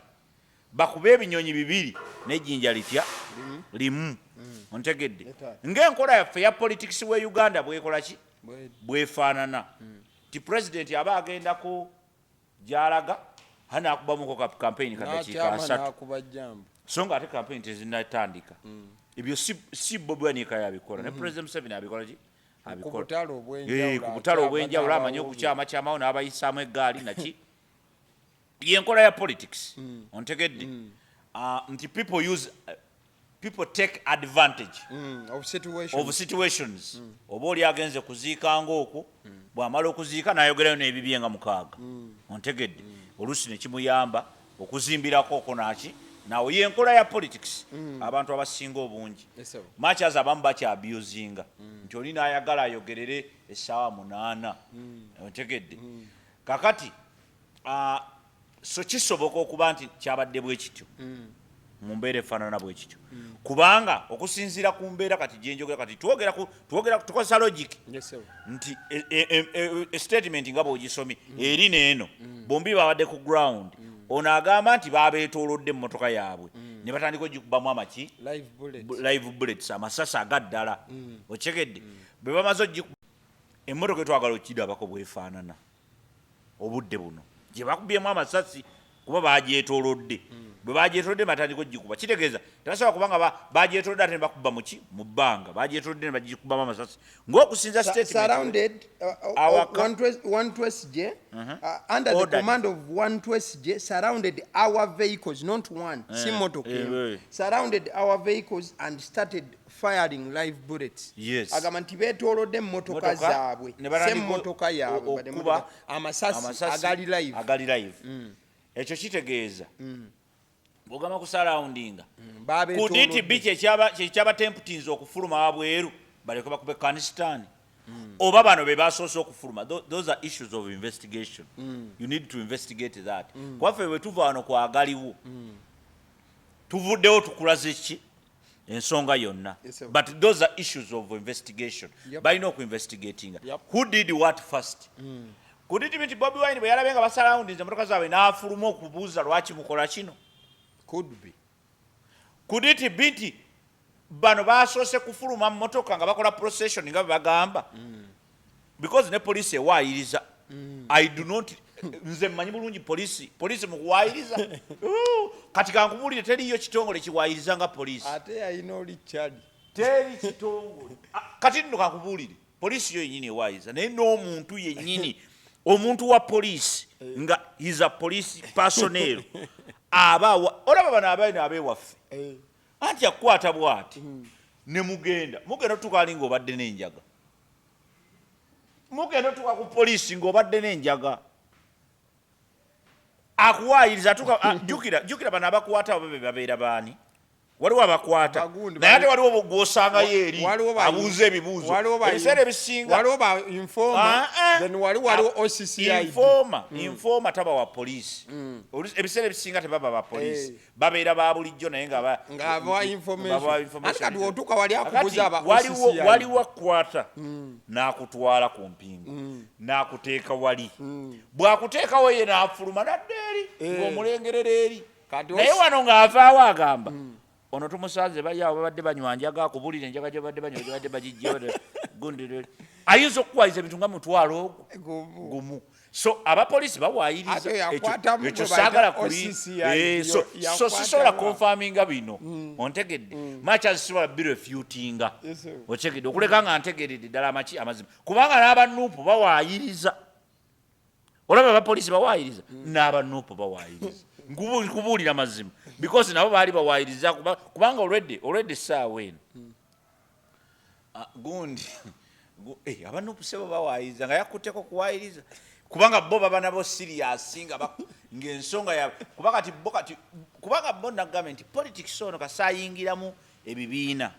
bakube ebinyonyi bibiri n'ejjinja litya limu. Ontegedde ng'enkola yaffe ya politics we Uganda bwekola ki bwefaanana ti president aba agendako gy'alaga hanaakubamuko ka campaign kadakiika 3 so nga ate campaign tezinnatandika. Ebyo si Bobi Wine yabikola ne President Museveni abikola ki abikola ku butalo obwenjawulo amanye okukyama kyamawo n'abayisaamu eggaali naki yenkola ya politics. Ontegedde nti people take advantage of situations. Oba oli agenze kuziika ng'okwo bw'amala okuziika n'ayogerayo n'ebibye nga 6. Ontegedde oluusi ne kimuyamba okuzimbirako okwo naki nawe yenkola ya politics. Abantu abasinga obungi machas abamu bakyabuzinga nti oli n'ayagala ayogerere essaawa 8. Ontegedde kakati so kisoboka okuba nti kyabadde bwe kityo mu mbeera efaanana bwe kityo kubanga okusinziira ku mbeera kati gyenjogera kati tukozesa logic nti statement nga bw'ogisomye eri n'eno bombi babadde ku ground ono agamba nti babeetoolodde mu motoka yaabwe ne batandika ogikubamu amaki live bullets amasasi agaddala. Okyegedde bwe bamaze ogikuba emmotoka etwagala okirabako bwefaanana obudde buno gye bakubyemu amasasi kuba bagyetoolodde bwe bagyetoolodde batandika ogikuba. Kitegeeza tebasobola kubanga bagyetoolodde ate ne bakuba muki mu bbanga bagyetoolodde ne bagikubamu amasasi ng'okusinza statement under the command of one Twesje surrounded our vehicles, not one motoka surrounded our vehicles and started firing live bullets. Agamba nti beetoolodde emmotoka zaabwe semmotoka yaabwe amasasi agali live. Ekyo kitegeeza bw'ogamba ku surroundinga kuditi bi kyekyabatemptinze okufuluma wabweru baleke bakube kanisitaani oba bano be basoose okufuluma. Those are issues of investigation. You need to investigate that. Kwaffe bwe tuva wano kwa Agaliwo tuvuddewo tukulaze ki ensonga yonna but those are issues of investigation. Balina okuinvestigatinga who did what first. Kuditi binti Bobi Wine bwe yalabe nga basurroundinze emmotoka zaabwe n'afuluma okubuuza lwaki mukola kino. Kuditi binti bano basoose kufuluma mu motoka nga bakola procession nga bagamba because ne police ewaayiriza. I do not nze mmanyi bulungi police mu kuwaayiriza kati kankubulire teriyo kitongole kiwaayiriza nga police ate yalina oli Chad teri kitongole kati nno kankubulire police yo yennyini ewaayiriza naye n'omuntu yennyini omuntu wa police nga is a police personnel olaba bano abeewaffe anti akukwata bw'ati ne mugenda tukaali ng'obadde n'enjaga mugenda tuka ku poliisi ng'obadde n'enjaga akuwaayiriza jjukira bano abakwata abo be babeera baani waliwo abakwata naye ate waliwo gwosanga yeeri abuuza ebibuuzo ebiseera ebisinga waliwo ba informa then waliwo OCCI informa taba wa poliisi ebiseera ebisinga tebaba ba poliisi babeera ba bulijjo naye nga bawa information kati otuuka wali akubuuza aba OCCI waliwo akwata n'akutwala ku mpingo n'akuteeka wali bw'akuteekawo ye n'afuluma nadda eri ng'omulengerera eri naye wano ng'avaawo agamba ono tumusanze bali awo babadde banywanjaga akubulira enjaga gye babadde banywa babadde bagijja gundire ayinza okuwayiza ebintu nga mutwalo gumu so abapoliisi bawaayiriza ekyo saagala kuli so sisobola konfaminga bino ontegedde macha sisobola birefutinga otegedde okuleka nga ntegeredde ddala amaki amazima kubanga n'abanuupu bawaayiriza olaba abapoliisi bawaayiriza n'abanuupu bawaayiriza nkubuulira mazima because nabo baali bawaayiriza kubanga already saawa eno gundi abanuupu sebo bawaayiriza nga yakutteko kuwaayiriza kubanga bo baba nabo serious ng'ensonga kubanga Bonna gavumenti politics ono kasaayingiramu ebibiina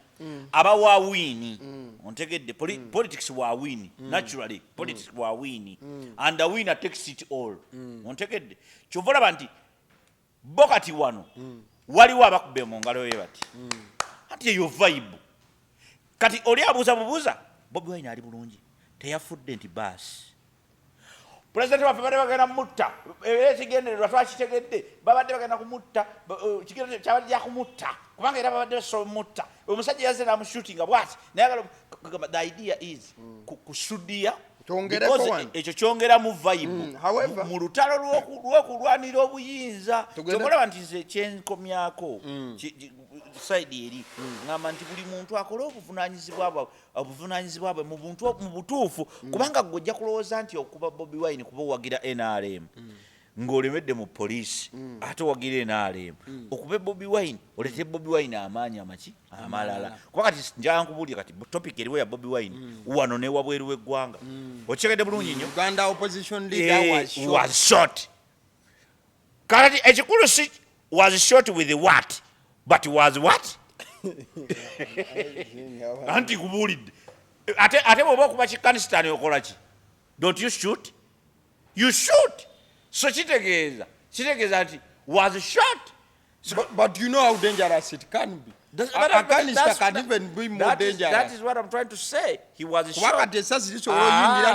abawaawini ontegedde politics waawini naturally politics waawini and the winner takes it all ontegedde kyova olaba nti bo kati wano waliwo abakubbe mu ngalo ye bati ati eyo vibe kati oli abuuza bubuuza Bobi Wine ali bulungi teyafudde nti baasi President waffe badde bagenda kumutta ekigendererwa twakitegedde babadde bagenda kumutta kigendererwa kyabadde kumutta kubanga era babadde basoomutta omusajja yazze n'amushootinga bwati naye the idea is kusudia ekyo kyongera mu vibe mu lutalo lw'okulwanira obuyinza kyokolaba nti nze kyenkomyako side eri ngamba nti buli muntu akole obuvunaanyizibwa bwe mu butuufu kubanga gwojja kulowooza nti okuba Bobi Wine kuba owagira NRM ng'olemedde mu poliisi ate owagira NRM okuba Bobi Wine olete Bobi Wine amaanyi amaki amalala kuba kati njankubuulira kati topic eriwo ya Bobi Wine wano ne wabweru w'eggwanga okitegedde bulungi nnyo Uganda opposition leader was shot kati ekikulu si was shot with what but was what anti kubuulidde ate bw'oba okuba kikanisitaani okola ki don't you shoot so kitegeeza nti was shot but you know how dangerous it can be a canister can even be more dangerous. That is what I'm trying to say. He was shot. Kubanga Essasi lisobola oyingira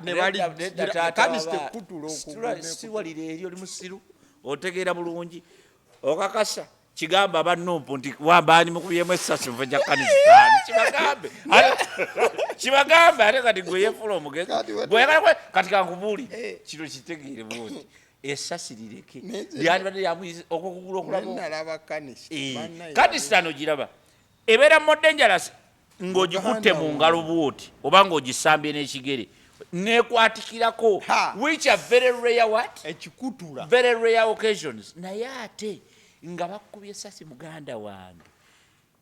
ne bali canister kutulo siwalire eri oli musiru otegeera bulungi okakasa kigamba abanuupu nti wambaani mukubyemu Essasi muvejja kanisitaani kibagambe ate kati gwe yefula omugezi bweyagala kati kankubuuli kino kitegeere buti Essasi lireke lyandibadde lyamuyisa okukugula okulaba kanisitaani ogiraba ebeera mo dangerous ng'ogikutte mu ngalo bwoti oba ng'ogisambye n'ekigere nekwatikirako which are very rare what ekikutula very rare occasions naye ate nga bakubye Essasi muganda wange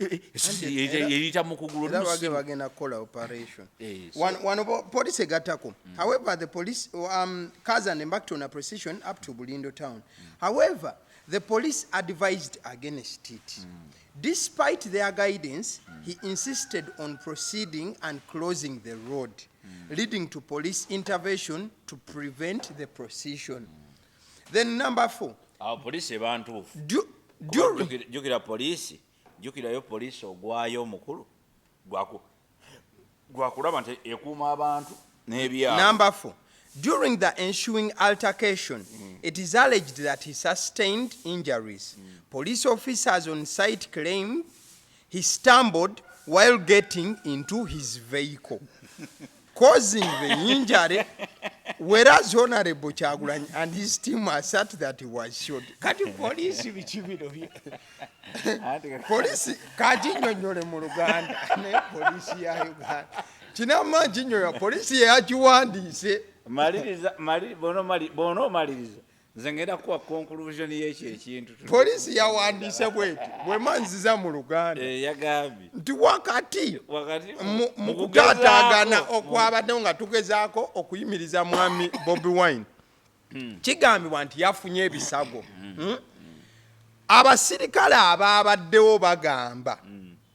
erita mu kugulu bagenda kukola operation one police egattako however the police Kazan embarked on a procession up to Bulindo town however the police advised against it despite their guidance he insisted on proceeding and closing the road leading to police intervention to prevent the procession then number 4 police ebantuufu jukira police jukirayo police ogwayo omukulu gwakulaba nti ekuuma abantu n'ebyabo number 4 during the ensuing altercation it is alleged that he sustained injuries police officers on site claim he stumbled while getting into his vehicle causing the injury whereas Honorable Kyagulanyi and his team assert that he was shot. Kati police bichibiro police kajinyonyole mu Luganda ne police ya Uganda kinama jinyoya police ya kiwandiise bono maliriza zengera kuwa conclusion y'ekyo ekintu police yawandiise bweti bwemanziza mu Luganda yagambye nti wakati mu kutaataagana okwabadde nga tugezaako okuyimiriza mwami Bobi Wine kigambibwa nti yafunye ebisago abasirikale ababaddewo bagamba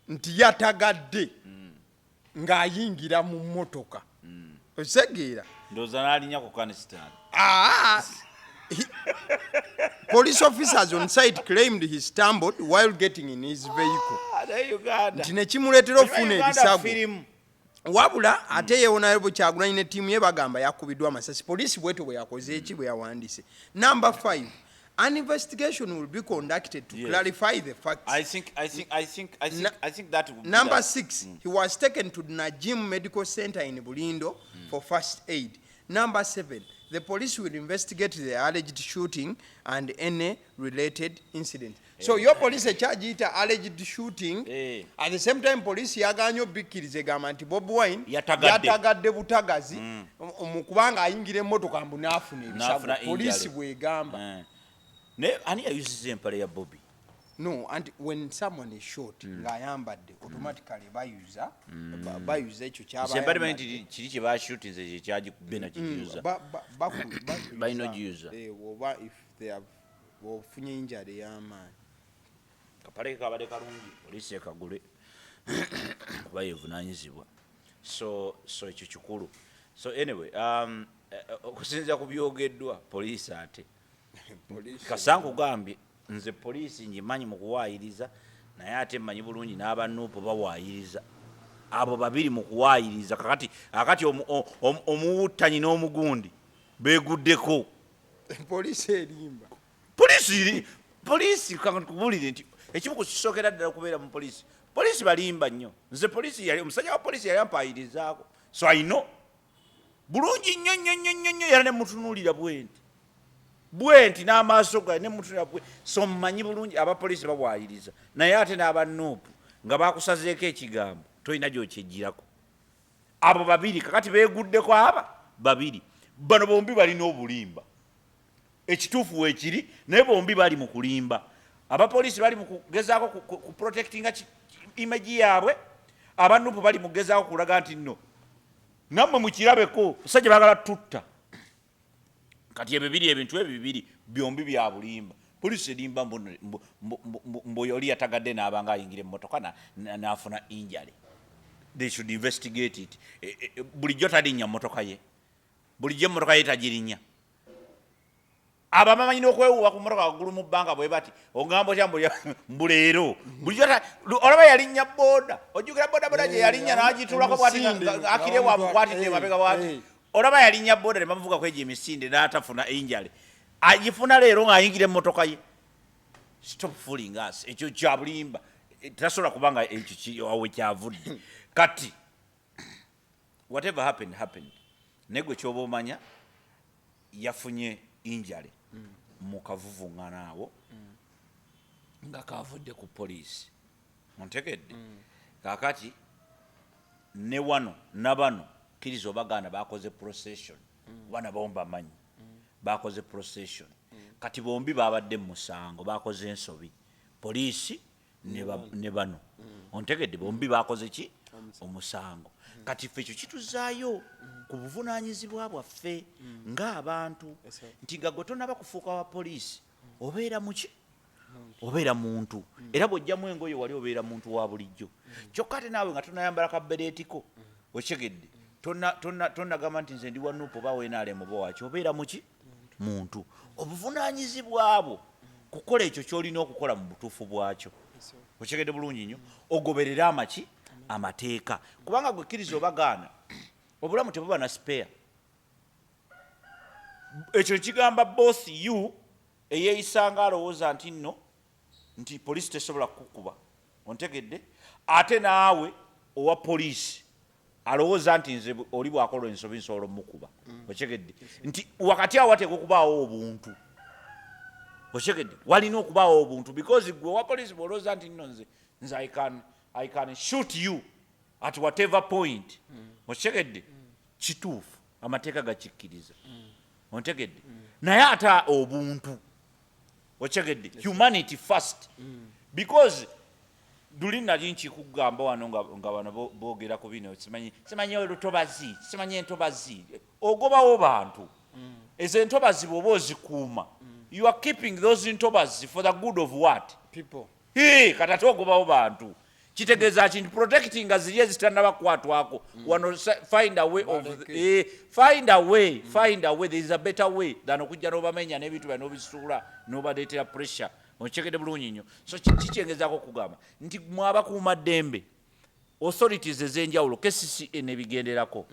nti yatagadde ng'ayingira mu mmotoka osegeera ndoza n'alinya ku kanistan. Police officers on site claimed he stumbled while getting in his vehicle. Nti nekimuleetera ofuna ebisago wabula ate yewonayo Kyagulanyi ne ttiimu ye bagamba yakubiddwa amasasi. Poliisi bwetyo bwe yakoze eki bwe yawandiise. Number 5, an investigation will be conducted to clarify the facts. I think that would be Number 6, he was taken to Najim Medical Center in Bulindo for first aid. Number 7, the police will investigate the alleged shooting and any related incident. So your police charge it alleged shooting. At the same time, police yaganyo bikirize gamba nti Bobi Wine yatagadde butagazi mukubanga ayingire emmotoka mbu nafuna ebisago. Police bwegamba. Ani yayuziza empale ya Bobi? No, and when someone is shot, ngayambadde automatically bayuza ekyo kyaba. Sembali manyi kiri kye bashootinze kye kyaji kubena kijuza. Bayino jiuza. Oba if they have ofunye injury y'amaanyi. Kapale kabade kalungi poliisi ekagule kuba yevunaanyizibwa. So ekyo kikulu. So anyway, okusinziira ku byogeddwa poliisi ate Kasanku gambye nze poliisi njimanyi mu kuwaayiriza naye ate mmanyi bulungi n'abanuupu bawaayiriza abo babiri mu kuwaayiriza kakati omuwuttanyi n'omugundi beeguddeko. Poliisi erimba. Poliisi kubulire nti ekimu kukisookera ddala okubeera mu poliisi balimba nnyo. Nze omusajja wa poliisi yali ampaayirizaako, so I know bulungi nnyo yala ne mutunuulira bwenti n'amaaso ga ne mutunuulira so mmanyi bulungi abapoliisi bawaayiriza naye ate n'abanuupu nga bakusazeeko ekigambo tolina gy'okyejjirako. Abo babiri kakati beeguddeko babiri bano bombi balina obulimba ekituufu weekiri naye bombi bali mu kulimba. Abapoliisi bali mu kugezaako ku protectinga image yaabwe, abanuupu bali mu kugezaako kulaga nti nno nammwe mukirabeko basajja baagala tutta. Kati ebintu ebibiri byombi bya bulimba. Poliisi erimba mbu oli yatagadde n'abanga ayingira emmotoka n'afuna injury. They should investigate it. Bulijjo talinnya mmotoka ye, bulijjo emmotoka ye tagirinnya. Abamanyi n'okwewuuba ku mmotoka waggulu mu bbanga bwe bati ogamba otya mbuleero bulijjo olaba yalinnya booda. Ojjukira booda gye yalinnya n'agituulako bwati akire wamukwatidde emabega waaki. Olaba yalinnya booda ne bamuvuga kwegyo emisinde n'atafuna injury. Agifuna leero ng'ayingira emmotoka ye. Stop fooling us. Ekyo kya bulimba. Tasobola kubanga ekyo awe kyavudde. Kati whatever happened. Negwe ky'oba omanya yafunye injury mu kavuvuŋŋana awo nga kavudde ku poliisi. Ontegedde? Kaakati ne wano nabano kkiriza obagaana bakoze procession. Bana bomba manyi bakoze procession. Kati bombi babadde mu musango bakoze ensobi. Poliisi ne bano. Ontegedde bombi bakoze ki? Omusango. Kati ffe ekyo kituzaayo ku buvunaanyizibwa bwaffe ng'abantu nti nga gwe tonaba kufuuka wa poliisi obeera muki? Obeera muntu. Era bw'ojjamu engoye wali obeera muntu wa bulijjo. Kyokka ate naawe nga tonayambala kabereetiko okegedde tonnagamba nti nze ndi wanuupu oba weenaalemu oba waki obeera muki? Muntu. Obuvunaanyizibwa bwo kukola ekyo ky'olina okukola mu butuufu bwakyo. Okegedde bulungi nnyo ogoberera amaki? Amateeka. Kubanga gwe kkiriza obagaana obulamu tebuba na spare. Ekyo kigamba boss you eyeeyisanga alowooza nti nno nti poliisi tesobola kukuba. Ontegedde? Ate naawe owa poliisi alowooza nti nze oli bwakola ensobi nsobola omukuba. Okegedde? Nti wakati awo wateekwa okubaawo obuntu. Okegedde? Walina okubaawo obuntu because gwe owa poliisi bw'olowooza nti nno nze I can shoot you at whatever point. Okegedde? Kituufu amateeka gakikkiriza. Ontegedde? Naye ate obuntu. Okegedde? Humanity first. Because duli nali nkikugamba wano nga bano boogera ku bino simanyi olutobazi simanyi entobazi ogobawo bantu ezo entobazi bw'oba ozikuuma You are keeping those intobas for the good of what? People. Hey, katatu ogobawo bantu. Kitegeeza kintu protecting as ziriye zitannaba kwatwako. Wano find a way of find a way there is a better way than okujja n'obamenya n'ebintu bya n'obisuula n'obaleetera pressure. Onchekede bulungi nnyo. So kikyengezaako okugamba nti mwaba kuuma ddembe authorities ez'enjawulo KCCA n'ebigenderako.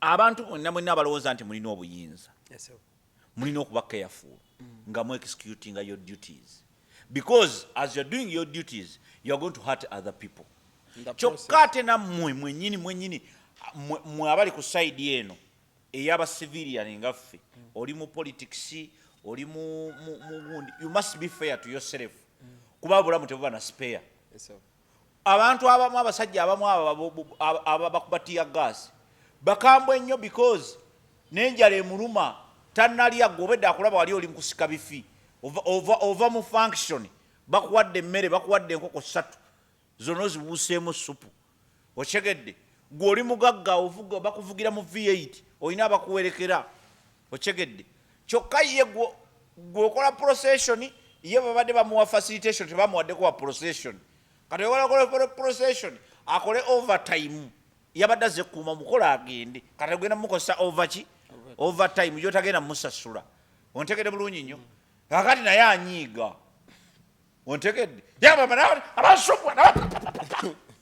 Abantu mwenna abalowooza nti mulina obuyinza. Mulina okuba careful nga mu executing your duties. Because as you're doing your duties, you're going to hurt other people. Kyokka na mwenyini mwe abali ku side eno eyaba civilian ngaffe oli mu politics oli mu gundi, you must be fair to yourself. Kuba bulamu tebuba na spare. Abantu abamu abasajja abamu abakubatiya gas bakambwe nnyo because n'enjala emuluma tannalya gobedde akulaba wali oli mukusika bifi ova mu function bakuwadde emmere bakuwadde enkoko 3 zonna zibuuseemu supu okyegedde gwe oli mugagga ovuga bakuvugira mu V8 olina abakuwerekera okyegedde kyokka ye gweokola procession ye babadde bamuwa facilitation tebamuwaddeko wa procession kati okola procession akole overtime yabadde azekuuma mukola agende kati ogenda mukozesa overtime gyotagenda musasula ontegedde bulungi nnyo kakati naye anyiiga ontegedde abasumbua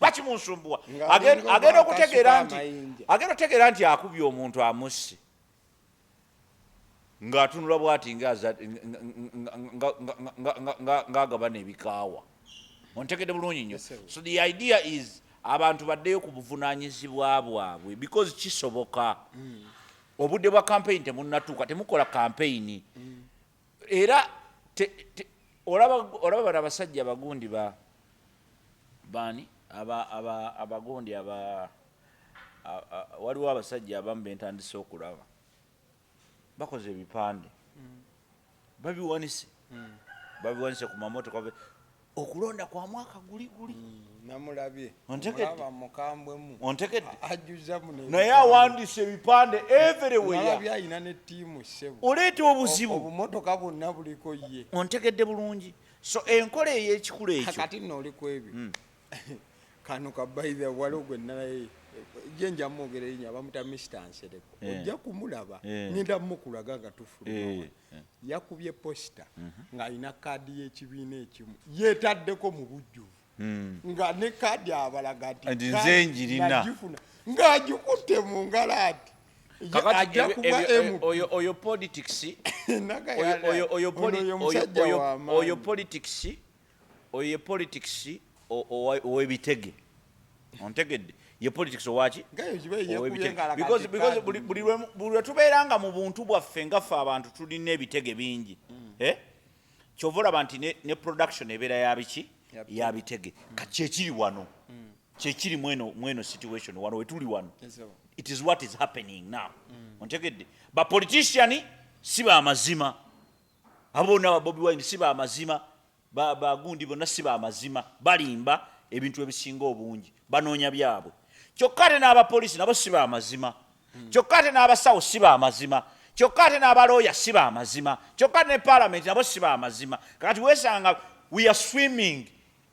bakimunsumbuwa agenda okutegeera nti akubye omuntu amusse ng'atunula bw'ati ng'agabana ebikaawa ontegedde bulungi nnyo. So the idea is abantu baddeyo ku buvunaanyizibwa bwabwe because kisoboka obudde bwa campaign temunnatuuka temukola campaign era olaba bano abasajja abagundi bani abagundi waliwo abasajja abamu bentandise okulaba bakoze ebipande babiwanise ku mamotoka okulonda kwa mwaka guli namulabye ontegedde mukambwemu ontegedde ajjuza muno naye awandise ebipande everywhere nalabye ayina ne ttiimu ssebo oleeta obuzibu obumotoka bwonna buliko ye ontegedde bulungi. So enkola ey'ekikulu ekyo kati nno oli ku ebyo kano kabaithe waliwo gwe naye je njamwogera erinnya bamuta Mr. Nsereko ojja kumulaba ngenda mukulaga nga tufuluma yakubye posita ng'alina kaadi y'ekibiina ekimu yeetaddeko mu bujjuvu nga ne kaadi abalaga nti nze njirina ng'agikutte mu ngalo ati ajja kuba oyo politics oyo politics ow'ebitege ontegedde ye politics owaki because buli lwe tubeeranga mu buntu bwaffe ngaffe abantu tulina ebitege bingi kyova olaba nti ne production ebeera yabiki yabitege kati kyekiri wano kyekiri mweno situation wano wetuli wano it is what is happening now ontegedde bapolitician si bamazima abona ba Bobi Wine si bamazima bagundi bonna si bamazima balimba ebintu ebisinga obungi banoonya byabwe kyokka ate n'abapoliisi nabo si bamazima kyokka ate n'abasawo si bamazima kyokka ate n'abalooya si bamazima kyokka ate ne parliament nabo si bamazima kati weesanga we are swimming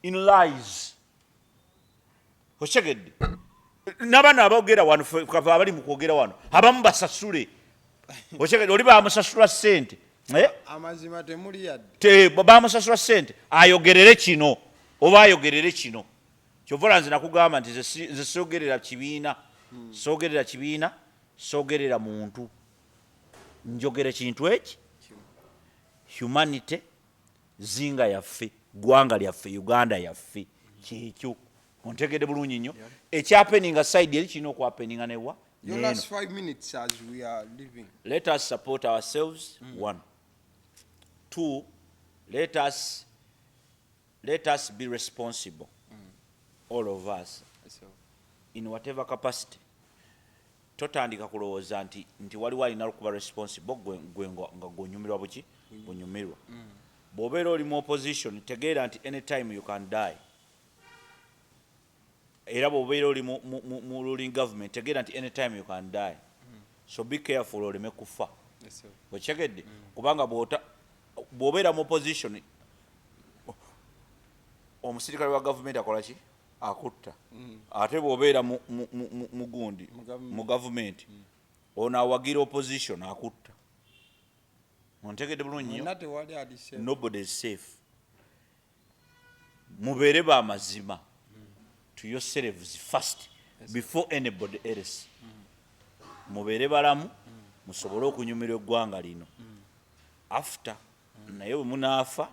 in lies okyegedde n'abaana aboogera wano kava abali mu kwogera wano abamu basasule okyegedde oli bamusasula ssente amazima temuli yadde bamusasula ssente ayogerere kino oba ayogerere kino kyovola nze nakugamba nti nze soogerera kibiina soogerera kibiina soogerera muntu njogera kintu eki humanity zinga yaffe gwanga lyaffe Uganda yaffe kyekyo ontegedde bulungi nnyo ekyapeninga side eri kirina okwapeninga newa. Your last 5 minutes as we are living. Let us support ourselves. 1. 2. Let us be responsible. All of us. In whatever capacity. Totandika kulowooza nti waliwo alina okuba responsible gwe nga gonyumirwa buki bunyumirwa. Bw'obeera oli mu opposition tegeera nti anytime you can die. Era bw'obeera oli mu ruling government tegeera nti anytime you can die. So be careful oleme kufa okitegedde kubanga bw'obeera mu opposition omusirikale wa gavumenti akola ki akutta ate bw'obeera mu gundi mu gavumenti ono awagira opposition akutta ontegedde bulungi nnyo nobody is safe mubeere b'amazima to yourselves first before anybody else mubeere balamu musobole okunyumira eggwanga lino after naye bwe munaafa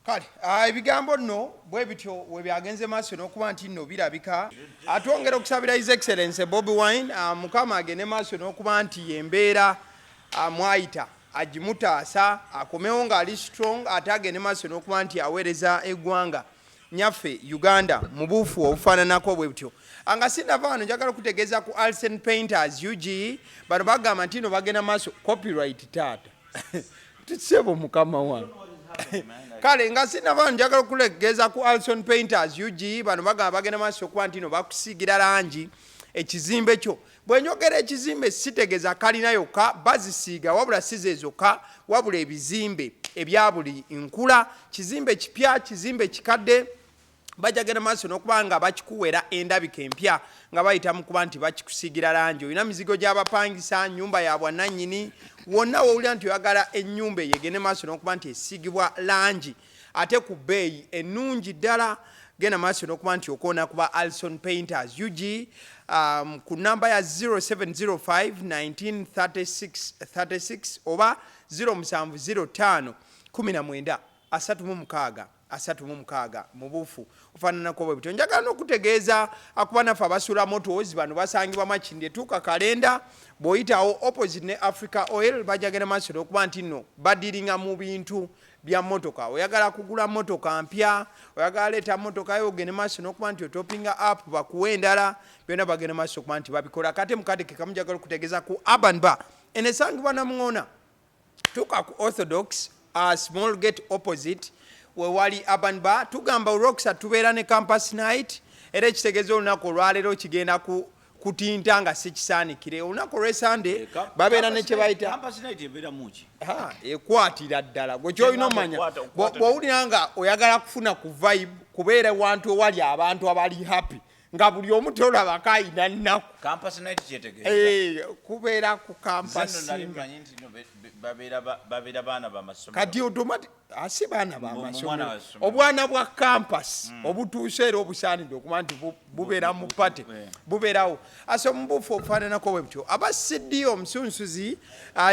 kale ebigambo nno bwe bityo we byagenze maaso n'okuba nti nno birabika atwongera okusabira his excellence Bobi Wine mukama agende maaso n'okuba nti embeera mwayita agimutaasa akomewo ng'ali strong ate agende maaso n'okuba nti aweereza eggwanga nyaffe Uganda mu buufu obufaananako bwe butyo anga sinava wano njagala okutegeeza ku Alsen Painters UG bano bagamba nti no bagenda maaso copyright taata tusebo mukama wange kale nga sinava wano njagala okutegeeza ku Alsen Painters UG bano bagamba bagenda maaso okuba nti no bakusiigira langi ekizimbe kyo bwe njogera ekizimbe sitegeeza kalina yokka bazisiiga wabula size zokka wabula ebizimbe ebya buli nkula kizimbe kipya kizimbe kikadde bajagenda maaso n'okuba nga bakikuwera endabika empya nga bayita mu kuba nti bakikusiigira langi olina mizigo gy'abapangisa nnyumba ya bwannannyini wonna wowulira nti oyagala ennyumba eyo egende maaso n'okuba nti esiigibwa langi ate ku bbeeyi ennungi ddala genda maaso n'okuba nti okoona kuba Alson Painters UG ku namba ya 0705 1936 oba 0705 19 36 mu buufu ofaananako bwe butyo njagala n'okutegeeza akuba naffe abasula motos bano basangibwa makindi etuuka kalenda bw'oyitawo opposite ne Africa Oil bajagenda maaso n'okuba nti nno badiringa mu bintu bya motoka oyagala kugula motoka mpya oyagala leeta motoka yo ogende maaso n'okuba nti otopinga up bakuwa endala byonna bagenda maaso okuba nti babikola kate mukateke kamu njagala okutegeeza ku Urban Bar enesangibwa namuŋona tuuka ku Orthodox small gate opposite wewali Urban Bar tugamba Roxa tubeera ne campus night era ekitegeeza olunaku olwaleero kigenda kutinta nga si kisaanikire olunaku olw'esande babeera ne kye bayita ekwatira ddala gwe kyolina omanya bw'owulira nga oyagala kufuna ku vibe kubeera wantu ewali abantu abali happy nga buli omu tolabako ayina nnaku kubeera ku campus kati otomati asi baana b'amasomero obwana bwa campus obutuuse era obusaanidde okuba nti bubeera mu pate bubeerawo ase omubuufu obufaananako bwe butyo abasiddi omusunsuzi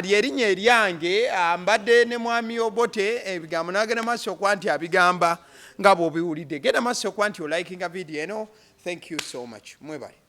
lyerinnya eryange mbadde ne mwami Obote ebigambo n'agenda maaso okuba nti abigamba nga bw'obiwulidde genda maaso okuba nti olikinga vidiyo eno thank you so much mwebale